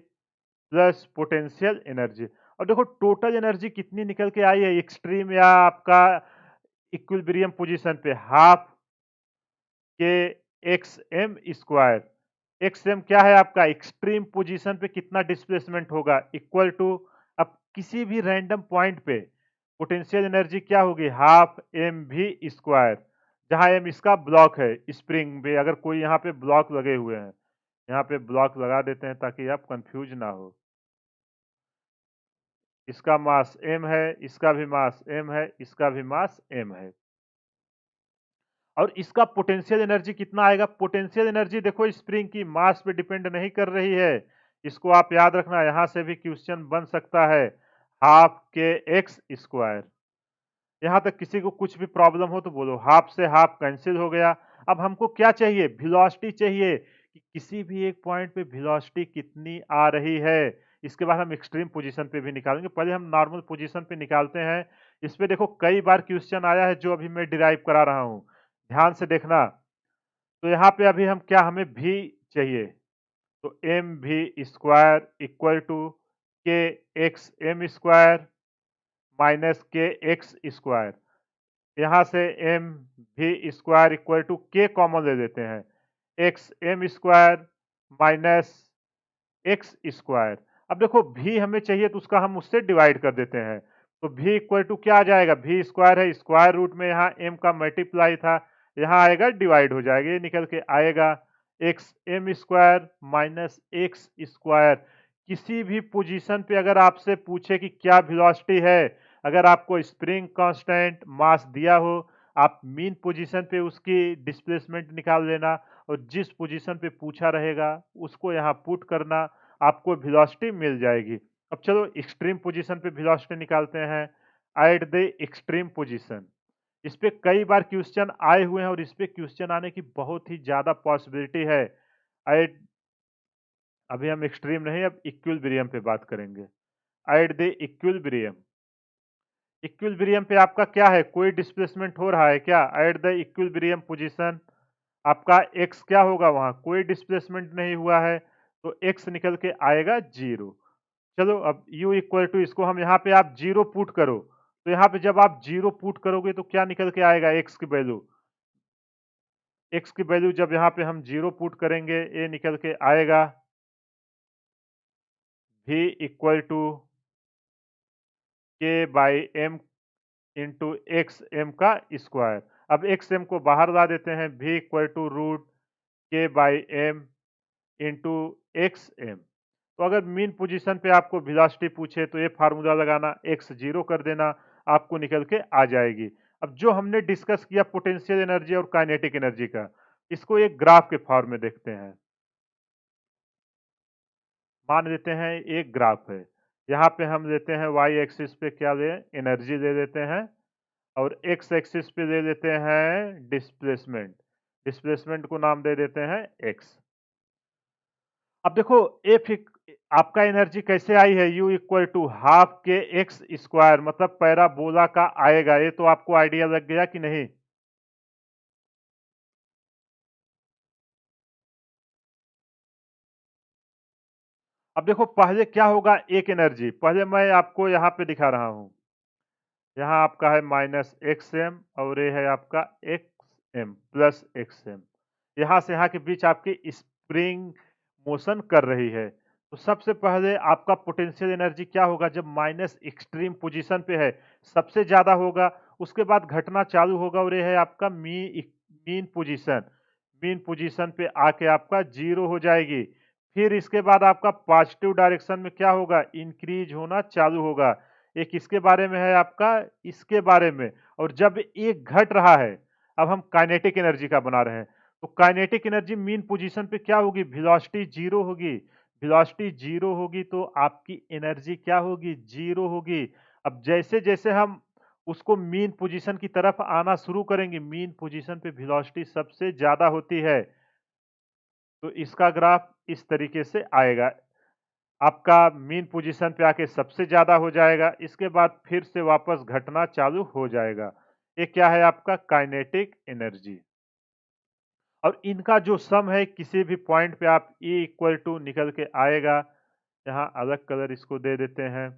plus potential energy. और देखो टोटल एनर्जी कितनी निकल के आई है, एक्सट्रीम या आपका इक्विलिब्रियम पोजीशन पे, half K X M square. X M क्या है आपका, एक्सट्रीम पोजीशन पे कितना डिस्प्लेसमेंट होगा, इक्वल टू, अब किसी भी रैंडम पॉइंट पे पोटेंशियल एनर्जी क्या होगी, हाफ एम वी स्क्वायर, जहां एम इसका ब्लॉक है स्प्रिंग पे, अगर कोई यहाँ पे ब्लॉक लगे हुए हैं, यहाँ पे ब्लॉक लगा देते हैं ताकि आप कंफ्यूज ना हो। इसका मास m है, इसका भी मास m है, इसका भी मास m है। और इसका पोटेंशियल एनर्जी कितना आएगा, पोटेंशियल एनर्जी देखो स्प्रिंग की मास पे डिपेंड नहीं कर रही है, इसको आप याद रखना, यहां से भी क्वेश्चन बन सकता है, हाफ के एक्स स्क्वायर। यहां तक किसी को कुछ भी प्रॉब्लम हो तो बोलो, हाफ से हाफ कैंसिल हो गया। अब हमको क्या चाहिए, वेलोसिटी चाहिए, कि किसी भी एक पॉइंट पे वेलोसिटी कितनी आ रही है। इसके बाद हम एक्सट्रीम पोजीशन पे भी निकालेंगे, पहले हम नॉर्मल पोजीशन पे निकालते हैं। इस पे देखो कई बार क्वेश्चन आया है जो अभी मैं डिराइव करा रहा हूं, ध्यान से देखना। तो यहाँ पे अभी हम क्या, हमें भी चाहिए, तो M V square equal to K X M square minus के एक्स स्क्वायर। यहाँ से M V square equal to K common ले लेते हैं, X M square minus X square. अब देखो भी हमें चाहिए तो उसका हम उससे डिवाइड कर देते हैं, तो भी इक्वल टू क्या आ जाएगा, भी स्क्वायर है, स्क्वायर रूट में यहाँ एम का मल्टीप्लाई था, यहाँ आएगा डिवाइड हो जाएगा, ये निकल के आएगा X M square minus X square. किसी भी पोजीशन पे अगर आपसे पूछे कि क्या वेलोसिटी है, अगर आपको स्प्रिंग कांस्टेंट मास दिया हो, आप मीन पोजीशन पे उसकी डिस्प्लेसमेंट निकाल लेना, और जिस पोजीशन पे पूछा रहेगा उसको यहाँ पुट करना, आपको वेलोसिटी मिल जाएगी। अब चलो एक्सट्रीम पोजीशन पे वेलोसिटी निकालते हैं, एट द एक्सट्रीम पोजीशन। इस पे कई बार क्वेश्चन आए हुए हैं और इस पे क्वेश्चन आने की बहुत ही ज्यादा पॉसिबिलिटी है। एट, अभी हम एक्सट्रीम नहीं, अब इक्विलिब्रियम पे बात करेंगे। एट द इक्विलिब्रियम, इक्विलिब्रियम पे आपका क्या है, कोई डिस्प्लेसमेंट हो रहा है क्या, एट द इक्विलिब्रियम पोजीशन आपका x क्या होगा, वहां कोई डिस्प्लेसमेंट नहीं हुआ है, तो x निकल के आएगा जीरो। चलो अब u इक्वल टू, इसको हम यहाँ पे आप जीरो पुट करो, तो यहाँ पे जब आप जीरो पुट करोगे तो क्या निकल के आएगा, x की वैल्यू, x की वैल्यू जब यहाँ पे हम जीरो पुट करेंगे, ये निकल के आएगा v equal to K by M into X M का स्क्वायर। अब एक्स एम को बाहर ला देते हैं, v equal to root K by M into X M. तो अगर मीन पोजीशन पे आपको वेलोसिटी पूछे तो ये फार्मूला लगाना, एक्स जीरो कर देना, आपको निकल के आ जाएगी। अब जो हमने डिस्कस किया पोटेंशियल एनर्जी और काइनेटिक एनर्जी का, इसको एक ग्राफ के फॉर्म में देखते हैं। मान लेते हैं एक ग्राफ है, यहाँ पे हम लेते हैं वाई एक्सिस पे क्या ले, एनर्जी ले लेते हैं, और एक्स एक्सिस पे ले लेते हैं डिस्प्लेसमेंट, डिस्प्लेसमेंट को नाम दे देते हैं एक्स। अब देखो एफ आपका एनर्जी कैसे आई है, U equal to half K X square, मतलब पैराबोला का आएगा, ये तो आपको आइडिया लग गया कि नहीं। अब देखो पहले क्या होगा, एक एनर्जी, पहले मैं आपको यहाँ पे दिखा रहा हूँ, यहाँ आपका है माइनस एक्स एम और ये है आपका X M plus X M, यहाँ से यहाँ के बीच आपकी स्प्रिंग मोशन कर रही है। तो सबसे पहले आपका पोटेंशियल एनर्जी क्या होगा, जब माइनस एक्सट्रीम पोजीशन पे है सबसे ज्यादा होगा, उसके बाद घटना चालू होगा और ये है आपका मीन पोजीशन, मीन पोजीशन पे आके आपका जीरो हो जाएगी। फिर इसके बाद आपका पॉजिटिव डायरेक्शन में क्या होगा, इंक्रीज होना चालू होगा। एक इसके बारे में है आपका, इसके बारे में। और जब एक घट रहा है, अब हम काइनेटिक एनर्जी का बना रहे हैं, तो काइनेटिक एनर्जी मीन पोजीशन पे क्या होगी, वेलोसिटी जीरो होगी। वेलोसिटी जीरो होगी तो आपकी एनर्जी क्या होगी, जीरो होगी। अब जैसे जैसे हम उसको मीन पोजीशन की तरफ आना शुरू करेंगे, मीन पोजीशन पे वेलोसिटी सबसे ज्यादा होती है, तो इसका ग्राफ इस तरीके से आएगा। आपका मीन पोजीशन पे आके सबसे ज्यादा हो जाएगा, इसके बाद फिर से वापस घटना चालू हो जाएगा। ये क्या है आपका, काइनेटिक एनर्जी। और इनका जो सम है किसी भी पॉइंट पे आप E इक्वल टू निकल के आएगा। यहाँ अलग कलर इसको दे देते हैं।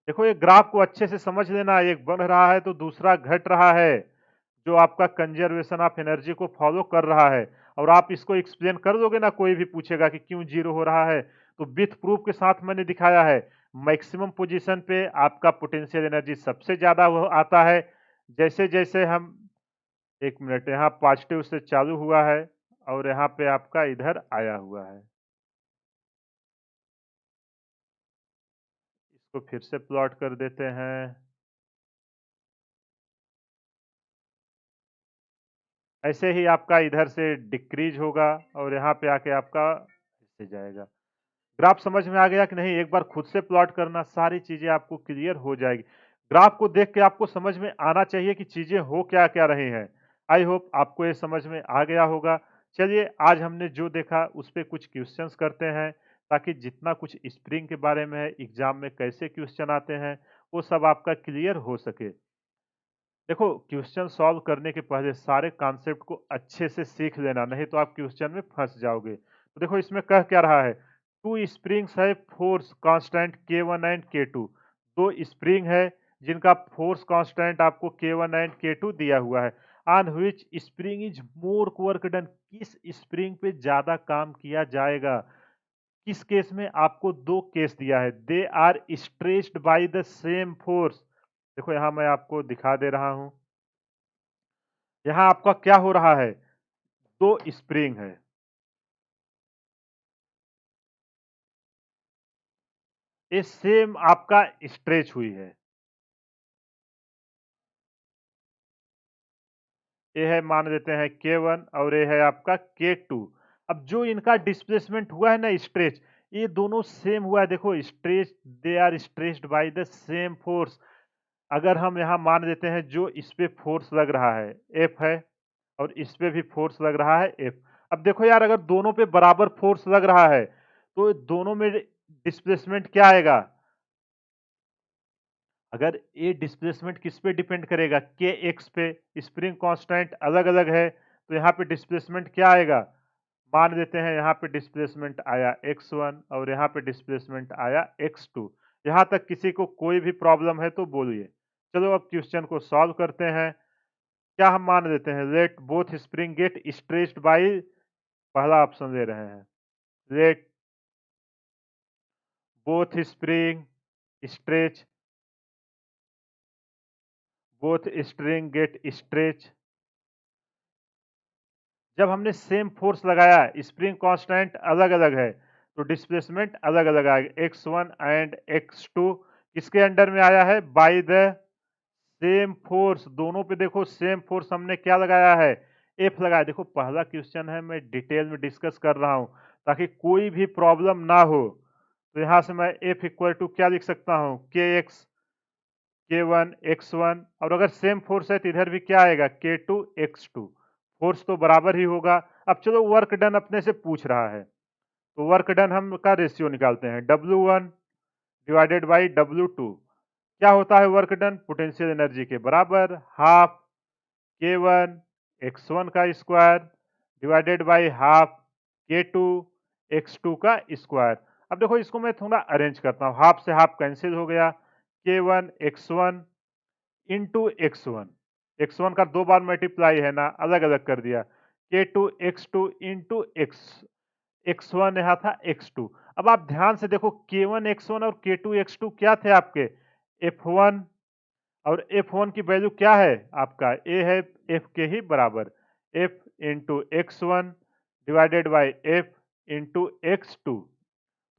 देखो ये ग्राफ को अच्छे से समझ लेना, एक बढ़ रहा है तो दूसरा घट रहा है, जो आपका कंजर्वेशन ऑफ एनर्जी को फॉलो कर रहा है। और आप इसको एक्सप्लेन कर दोगे ना, कोई भी पूछेगा कि क्यों जीरो हो रहा है, तो विथ प्रूफ के साथ मैंने दिखाया है। मैक्सिमम पोजीशन पे आपका पोटेंशियल एनर्जी सबसे ज्यादा आता है। जैसे जैसे हम, एक मिनट, यहाँ पॉजिटिव से चालू हुआ है और यहाँ पे आपका इधर आया हुआ है। इसको फिर से प्लॉट कर देते हैं। ऐसे ही आपका इधर से डिक्रीज होगा और यहाँ पे आके आपका इससे जाएगा। ग्राफ समझ में आ गया कि नहीं, एक बार खुद से प्लॉट करना, सारी चीजें आपको क्लियर हो जाएगी। ग्राफ को देख के आपको समझ में आना चाहिए कि चीजें हो क्या क्या रही हैं। आई होप आपको ये समझ में आ गया होगा। चलिए आज हमने जो देखा उस पे कुछ क्वेश्चंस करते हैं, ताकि जितना कुछ स्प्रिंग के बारे में है, एग्जाम में कैसे क्वेश्चन आते हैं, वो सब आपका क्लियर हो सके। देखो क्वेश्चन सॉल्व करने के पहले सारे कॉन्सेप्ट को अच्छे से सीख लेना, नहीं तो आप क्वेश्चन में फंस जाओगे। तो देखो इसमें कह क्या रहा है, टू स्प्रिंग्स है, force constant K1 and K2। दो स्प्रिंग है जिनका फोर्स कांस्टेंट आपको K1 एंड K2 दिया हुआ है। On which spring is more work done, किस स्प्रिंग पे ज्यादा काम किया जाएगा। किस केस में, आपको दो केस दिया है, they are stretched by the same force. देखो यहां मैं आपको दिखा दे रहा हूं, यहाँ आपका क्या हो रहा है, दो स्प्रिंग है, ये सेम आपका स्ट्रेच हुई है। ये है, मान लेते हैं K1 और ये है आपका K2। अब जो इनका डिस्प्लेसमेंट हुआ है ना, स्ट्रेच, ये दोनों सेम हुआ है। देखो stretch, they are stretched by the same force. अगर हम यहाँ मान लेते हैं जो इस पे फोर्स लग रहा है F है, और इस पे भी फोर्स लग रहा है F। अब देखो यार, अगर दोनों पे बराबर फोर्स लग रहा है तो दोनों में डिस्प्लेसमेंट क्या आएगा। अगर ये डिस्प्लेसमेंट किस पे डिपेंड करेगा, के एक्स पे, स्प्रिंग कांस्टेंट अलग अलग है, तो यहाँ पे डिस्प्लेसमेंट क्या आएगा। मान लेते हैं यहाँ पे डिस्प्लेसमेंट आया x1 और यहाँ पे डिस्प्लेसमेंट आया x2। यहाँ तक किसी को कोई भी प्रॉब्लम है तो बोलिए। चलो अब क्वेश्चन को सॉल्व करते हैं। क्या हम मान लेते हैं, let both spring get stretched by, पहला ऑप्शन ले रहे हैं, let both spring stretch, both spring get stretch. जब हमने सेम फोर्स लगाया, स्प्रिंग कांस्टेंट अलग अलग है, तो डिस्प्लेसमेंट अलग अलग आएगा। x1 एंड x2 किसके अंडर में आया है, बाय द सेम फोर्स। दोनों पे देखो सेम फोर्स हमने क्या लगाया है, F लगाया। देखो पहला क्वेश्चन है, मैं डिटेल में डिस्कस कर रहा हूं ताकि कोई भी प्रॉब्लम ना हो। तो यहां से मैं F इक्वल टू क्या लिख सकता हूं, KX K1 X1, और अगर सेम फोर्स है तो इधर भी क्या आएगा, K2 X2। फोर्स तो बराबर ही होगा। अब चलो वर्क डन अपने से पूछ रहा है, तो वर्क डन हम का रेशियो निकालते हैं, W1 डिवाइडेड बाई W2। क्या होता है वर्क डन, पोटेंशियल एनर्जी के बराबर हाफ K1 X1 का square divided by half K2 X2 का स्क्वायर। अब देखो इसको मैं थोड़ा अरेंज करता हूँ, हाफ से हाफ कैंसिल हो गया, K1 X1 इंटू x1 का दो बार मल्टीप्लाई है ना, अलग अलग कर दिया, K2 X2 इंटू x1 यहाँ था x2। अब आप ध्यान से देखो, K1 X1 और K2 X2 क्या थे आपके, F1, और F1 की वैल्यू क्या है आपका, A है, F के ही बराबर, F into X1 divided by F into x2।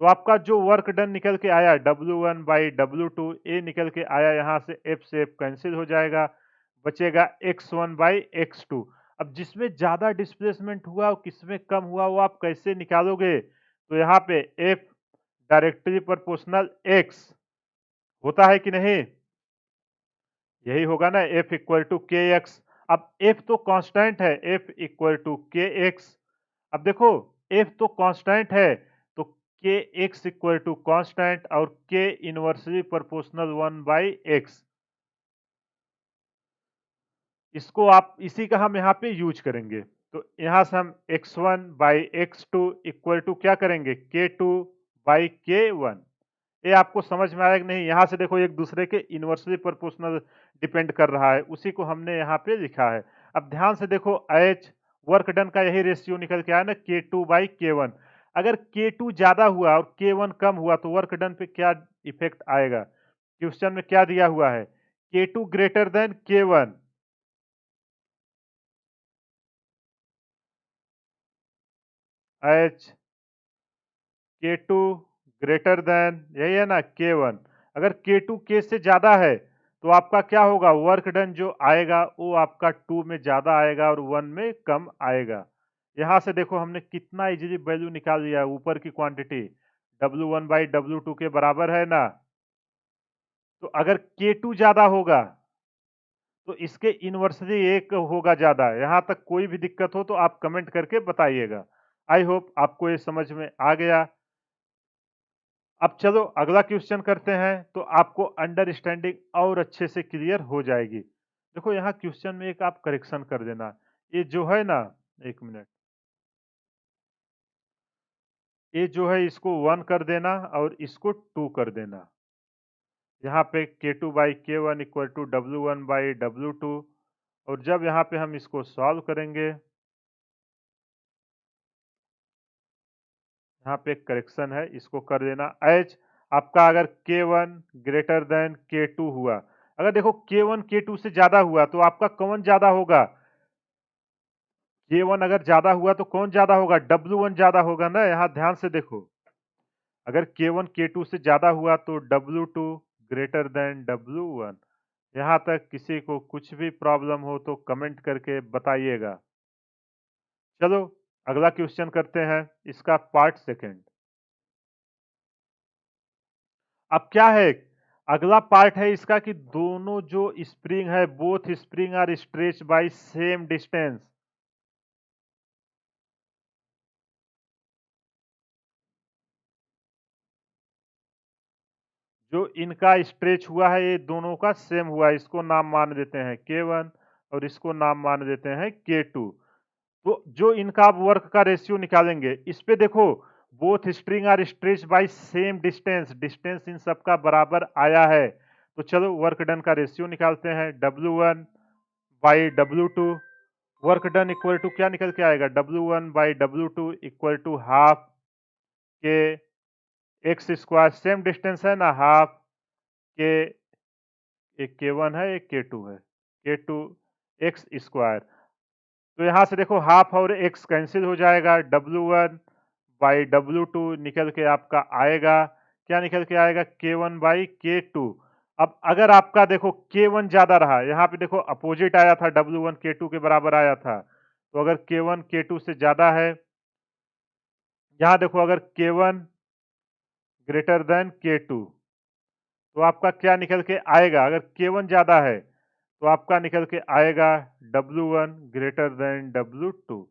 तो आपका जो वर्क डन निकल के आया W1 बाई W2 ये निकल के आया, यहाँ से F कैंसिल हो जाएगा, बचेगा x1 बाई x2। अब जिसमें ज़्यादा डिस्प्लेसमेंट हुआ और किसमें कम हुआ वो आप कैसे निकालोगे? तो यहाँ पे F डायरेक्टली प्रोपोर्शनल x होता है कि नहीं? यही होगा ना, F equal to K x. अब F तो कांस्टेंट है, F equal to K x. अब देखो F तो कांस्टेंट है, तो के एक्स इक्वल टू कांस्टेंट और के इनवर्सली प्रोपोर्शनल 1 बाई एक्स। इसको आप इसी का हम यहाँ पे यूज करेंगे। तो यहाँ से हम x1 by x2 equal to क्या करेंगे, k2 बाई k1। ये आपको समझ में आया कि नहीं? यहाँ से देखो एक दूसरे के इनवर्सली प्रोपोर्शनल डिपेंड कर रहा है, उसी को हमने यहाँ पे लिखा है। अब ध्यान से देखो H वर्क डन का यही रेशियो निकल के आया ना, K2 बाई K1। अगर K2 ज्यादा हुआ और K1 कम हुआ तो वर्क डन पे क्या इफेक्ट आएगा? क्वेश्चन में क्या दिया हुआ है, K2 greater than K1। H K2 greater than, यही है ना, K1। अगर K2 K से ज्यादा है तो आपका क्या होगा, वर्क डन जो आएगा वो आपका 2 में ज्यादा आएगा और 1 में कम आएगा। यहाँ से देखो हमने कितना इजीली वैल्यू निकाल लिया है, ऊपर की क्वांटिटी W1 बाई W2 के बराबर है ना। तो अगर K2 ज्यादा होगा तो इसके इनवर्सली एक होगा ज्यादा। यहाँ तक कोई भी दिक्कत हो तो आप कमेंट करके बताइएगा। आई होप आपको ये समझ में आ गया। अब चलो अगला क्वेश्चन करते हैं, तो आपको अंडरस्टैंडिंग और अच्छे से क्लियर हो जाएगी। देखो यहाँ क्वेश्चन में एक आप करेक्शन कर देना, ये जो है ना, एक मिनट, ये जो है इसको 1 कर देना और इसको 2 कर देना। यहाँ पे K2 by K1 equal to W1 by W2। और जब यहाँ पे हम इसको सॉल्व करेंगे, यहाँ पे एक करेक्शन है, इसको कर देना H। आपका अगर K1 ग्रेटर देन K2 हुआ, अगर देखो K1 K2 से ज्यादा हुआ तो आपका कौन ज्यादा होगा, K1 अगर ज्यादा हुआ तो कौन ज्यादा होगा, W1 ज्यादा होगा ना। यहाँ ध्यान से देखो, अगर K1 K2 से ज्यादा हुआ तो W2 ग्रेटर देन W1। यहाँ तक किसी को कुछ भी प्रॉब्लम हो तो कमेंट करके बताइएगा। चलो अगला क्वेश्चन करते हैं, इसका पार्ट सेकंड। अब क्या है, अगला पार्ट है इसका कि दोनों जो स्प्रिंग है, both spring are stretch by same distance. जो इनका स्ट्रेच हुआ है ये दोनों का सेम हुआ है, इसको नाम मान देते हैं K1 और इसको नाम मान देते हैं K2। तो जो इनका आप वर्क का रेशियो निकालेंगे, इस पे देखो both string are stretch by same distance, distance इन सबका बराबर आया है। तो चलो वर्क डन का रेशियो निकालते हैं, W1 by W2। Work done equal to क्या निकल के आएगा, W1 by W2 equal to half K X square, same distance है ना, हाफ के, एक K1 है एक K2 है, K2 एक्स स्क्वायर। तो यहाँ से देखो हाफ और एक्स कैंसिल हो जाएगा, W1 बाई W2 निकल के आपका आएगा, क्या निकल के आएगा, K1 बाई K2। अब अगर आपका देखो K1 ज्यादा रहा, यहाँ पे देखो अपोजिट आया था, W1 K2 के बराबर आया था। तो अगर K1 K2 से ज्यादा है, यहाँ देखो अगर K1 ग्रेटर देन K2 तो आपका क्या निकल के आएगा, अगर K1 ज्यादा है तो आपका निकल के आएगा W1 greater than W2।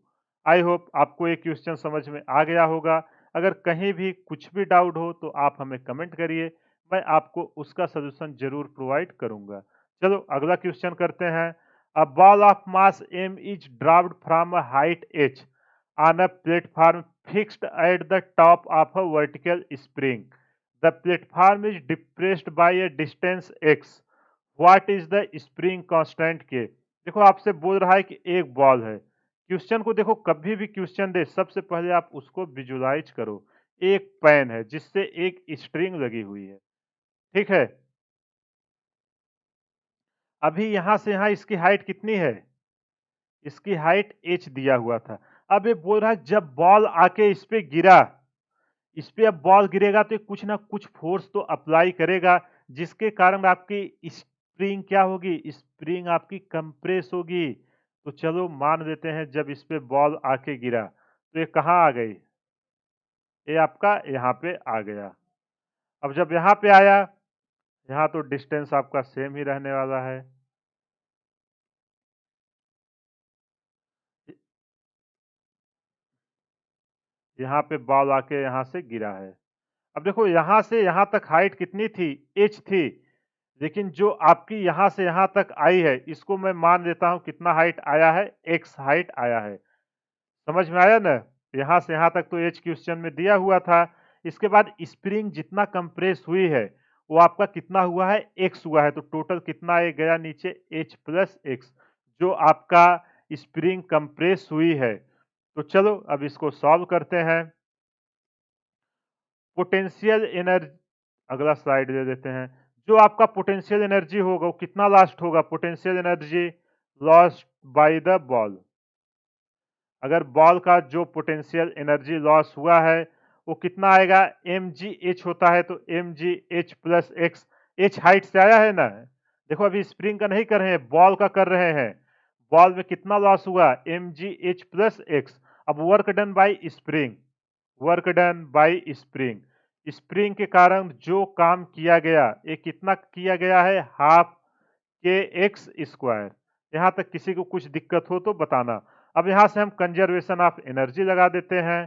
I hope आपको ये क्वेश्चन समझ में आ गया होगा। अगर कहीं भी कुछ भी डाउट हो तो आप हमें कमेंट करिए, मैं आपको उसका सलूशन जरूर प्रोवाइड करूंगा। चलो अगला क्वेश्चन करते हैं। A ball of mass m is dropped from a height h on a platform fixed at the top of a vertical spring. The platform is depressed by a distance x. What is the spring constant k? देखो आपसे बोल रहा है कि एक ball है। Question को देखो, कभी भी क्वेश्चन दे सबसे पहले आप उसको विजुलाइज करो। एक पेन है जिससे एक स्ट्रिंग लगी हुई है, ठीक है। अभी यहां से यहां इसकी हाइट कितनी है, इसकी हाइट h दिया हुआ था। अब ये बोल रहा है जब बॉल आके इस पे गिरा, इस पे अब बॉल गिरेगा तो कुछ ना कुछ फोर्स तो अप्लाई करेगा, जिसके कारण आपकी स्प्रिंग क्या होगी? स्प्रिंग आपकी कंप्रेस होगी। तो चलो मान लेते हैं जब इस पे बॉल आके गिरा, तो ये कहाँ आ गई? ये आपका यहाँ पे आ गया। अब जब यहाँ पे आया, यहाँ तो डिस्टेंस आपका सेम ही रहने वाला है। यहाँ पे बॉल आके यहाँ से गिरा है। अब देखो यहाँ से यहाँ तक हाइट कितनी थी? h थी। लेकिन जो आपकी यहाँ से यहाँ तक आई है, इसको मैं मान लेता हूँ कितना हाइट आया है? x हाइट आया है। समझ में आया ना? यहाँ से यहाँ तक तो h क्वेश्चन में दिया हुआ था। इसके बाद स्प्रिंग जितना कंप्रेस हुई है, वो आपका कितना हुआ है? x हुआ है। तो टोटल कितना ये गया नीचे? h प्लस x, जो आपका स्प्रिंग कंप्रेस हुई है। तो चलो अब इसको सॉल्व करते हैं। पोटेंशियल एनर्जी, अगला स्लाइड दे देते हैं। जो आपका पोटेंशियल एनर्जी होगा वो कितना लॉस्ट होगा? Potential energy lost by the ball. अगर बॉल का जो पोटेंशियल एनर्जी लॉस हुआ है वो कितना आएगा? एम जी एच होता है, तो एम जी H plus X. H height से आया है ना। देखो अभी स्प्रिंग का नहीं कर रहे हैं, बॉल का कर रहे हैं। बॉल में कितना लॉस हुआ? एम जी एच प्लस एक्स। अब work done by spring, work done by spring. Spring के कारण जो काम किया गया, ये कितना किया गया है? Half K X square. यहाँ तक किसी को कुछ दिक्कत हो तो बताना। अब यहाँ से हम कंजर्वेशन ऑफ एनर्जी लगा देते हैं।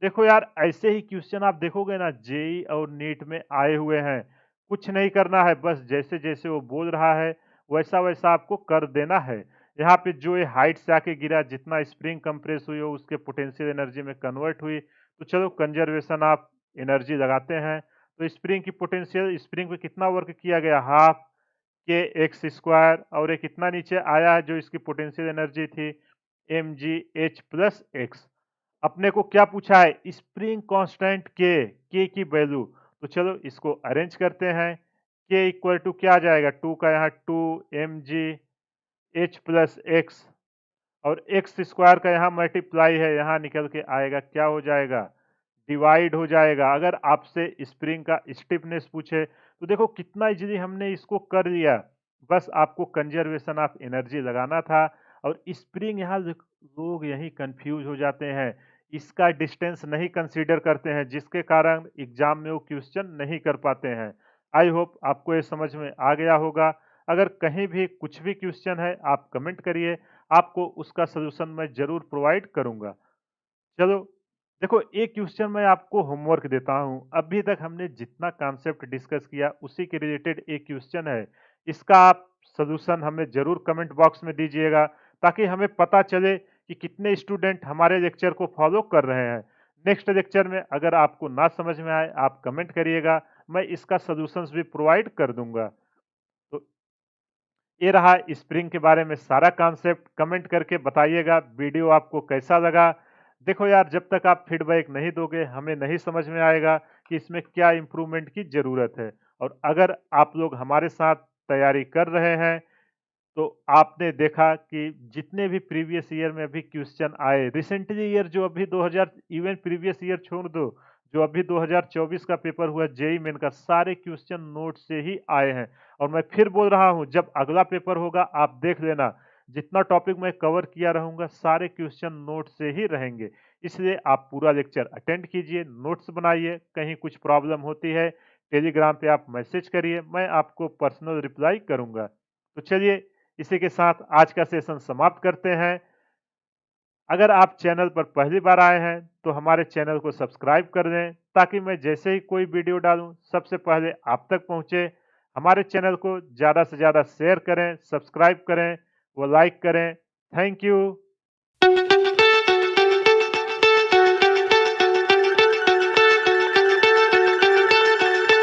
देखो यार, ऐसे ही क्वेश्चन आप देखोगे ना, जेई और नीट में आए हुए हैं। कुछ नहीं करना है, बस जैसे जैसे वो बोल रहा है वैसा वैसा आपको कर देना है। यहाँ पे जो ये हाइट से आके गिरा, जितना स्प्रिंग कंप्रेस हुई हो उसके पोटेंशियल एनर्जी में कन्वर्ट हुई। तो चलो कंजर्वेशन ऑफ एनर्जी लगाते हैं। तो स्प्रिंग की पोटेंशियल, स्प्रिंग पे कितना वर्क किया गया? Half K X square. और ये कितना नीचे आया है जो इसकी पोटेंशियल एनर्जी थी? एम जी एच प्लस एक्स। अपने को क्या पूछा है? स्प्रिंग कांस्टेंट के की वैल्यू। तो चलो इसको अरेंज करते हैं। के इक्वल टू क्या आ जाएगा? टू का यहाँ टू एम जी एच प्लस एक्स, और एक्स स्क्वायर का यहाँ मल्टीप्लाई है, यहाँ निकल के आएगा, क्या हो जाएगा? डिवाइड हो जाएगा। अगर आपसे स्प्रिंग का स्टिफनेस पूछे तो देखो कितना इजीली हमने इसको कर लिया। बस आपको कंजर्वेशन ऑफ एनर्जी लगाना था। और स्प्रिंग, यहाँ लोग यही कंफ्यूज हो जाते हैं, इसका डिस्टेंस नहीं कंसीडर करते हैं, जिसके कारण एग्जाम में वो क्वेश्चन नहीं कर पाते हैं। आई होप आपको ये समझ में आ गया होगा। अगर कहीं भी कुछ भी क्वेश्चन है आप कमेंट करिए, आपको उसका सलूशन मैं जरूर प्रोवाइड करूंगा। चलो देखो, एक क्वेश्चन मैं आपको होमवर्क देता हूं। अभी तक हमने जितना कॉन्सेप्ट डिस्कस किया उसी के रिलेटेड एक क्वेश्चन है। इसका आप सलूशन हमें जरूर कमेंट बॉक्स में दीजिएगा, ताकि हमें पता चले कि कितने स्टूडेंट हमारे लेक्चर को फॉलो कर रहे हैं। नेक्स्ट लेक्चर में अगर आपको ना समझ में आए, आप कमेंट करिएगा, मैं इसका सलूशंस भी प्रोवाइड कर दूंगा। तो ये रहा स्प्रिंग के बारे में सारा कॉन्सेप्ट। कमेंट करके बताइएगा वीडियो आपको कैसा लगा। देखो यार, जब तक आप फीडबैक नहीं दोगे हमें नहीं समझ में आएगा कि इसमें क्या इम्प्रूवमेंट की ज़रूरत है। और अगर आप लोग हमारे साथ तैयारी कर रहे हैं तो आपने देखा कि जितने भी प्रीवियस ईयर में अभी क्वेश्चन आए, रिसेंटली ईयर जो अभी 2000, इवन प्रीवियस ईयर छोड़ दो, जो अभी 2024 का पेपर हुआ जेई मेन का, सारे क्वेश्चन नोट से ही आए हैं। और मैं फिर बोल रहा हूं, जब अगला पेपर होगा आप देख लेना, जितना टॉपिक मैं कवर किया रहूंगा सारे क्वेश्चन नोट से ही रहेंगे। इसलिए आप पूरा लेक्चर अटेंड कीजिए, नोट्स बनाइए। कहीं कुछ प्रॉब्लम होती है टेलीग्राम पे आप मैसेज करिए, मैं आपको पर्सनल रिप्लाई करूंगा। तो चलिए, इसी के साथ आज का सेशन समाप्त करते हैं। अगर आप चैनल पर पहली बार आए हैं तो हमारे चैनल को सब्सक्राइब कर दें, ताकि मैं जैसे ही कोई वीडियो डालूं सबसे पहले आप तक पहुंचे। हमारे चैनल को ज़्यादा से ज़्यादा शेयर करें, सब्सक्राइब करें, वो लाइक करें। Thank you.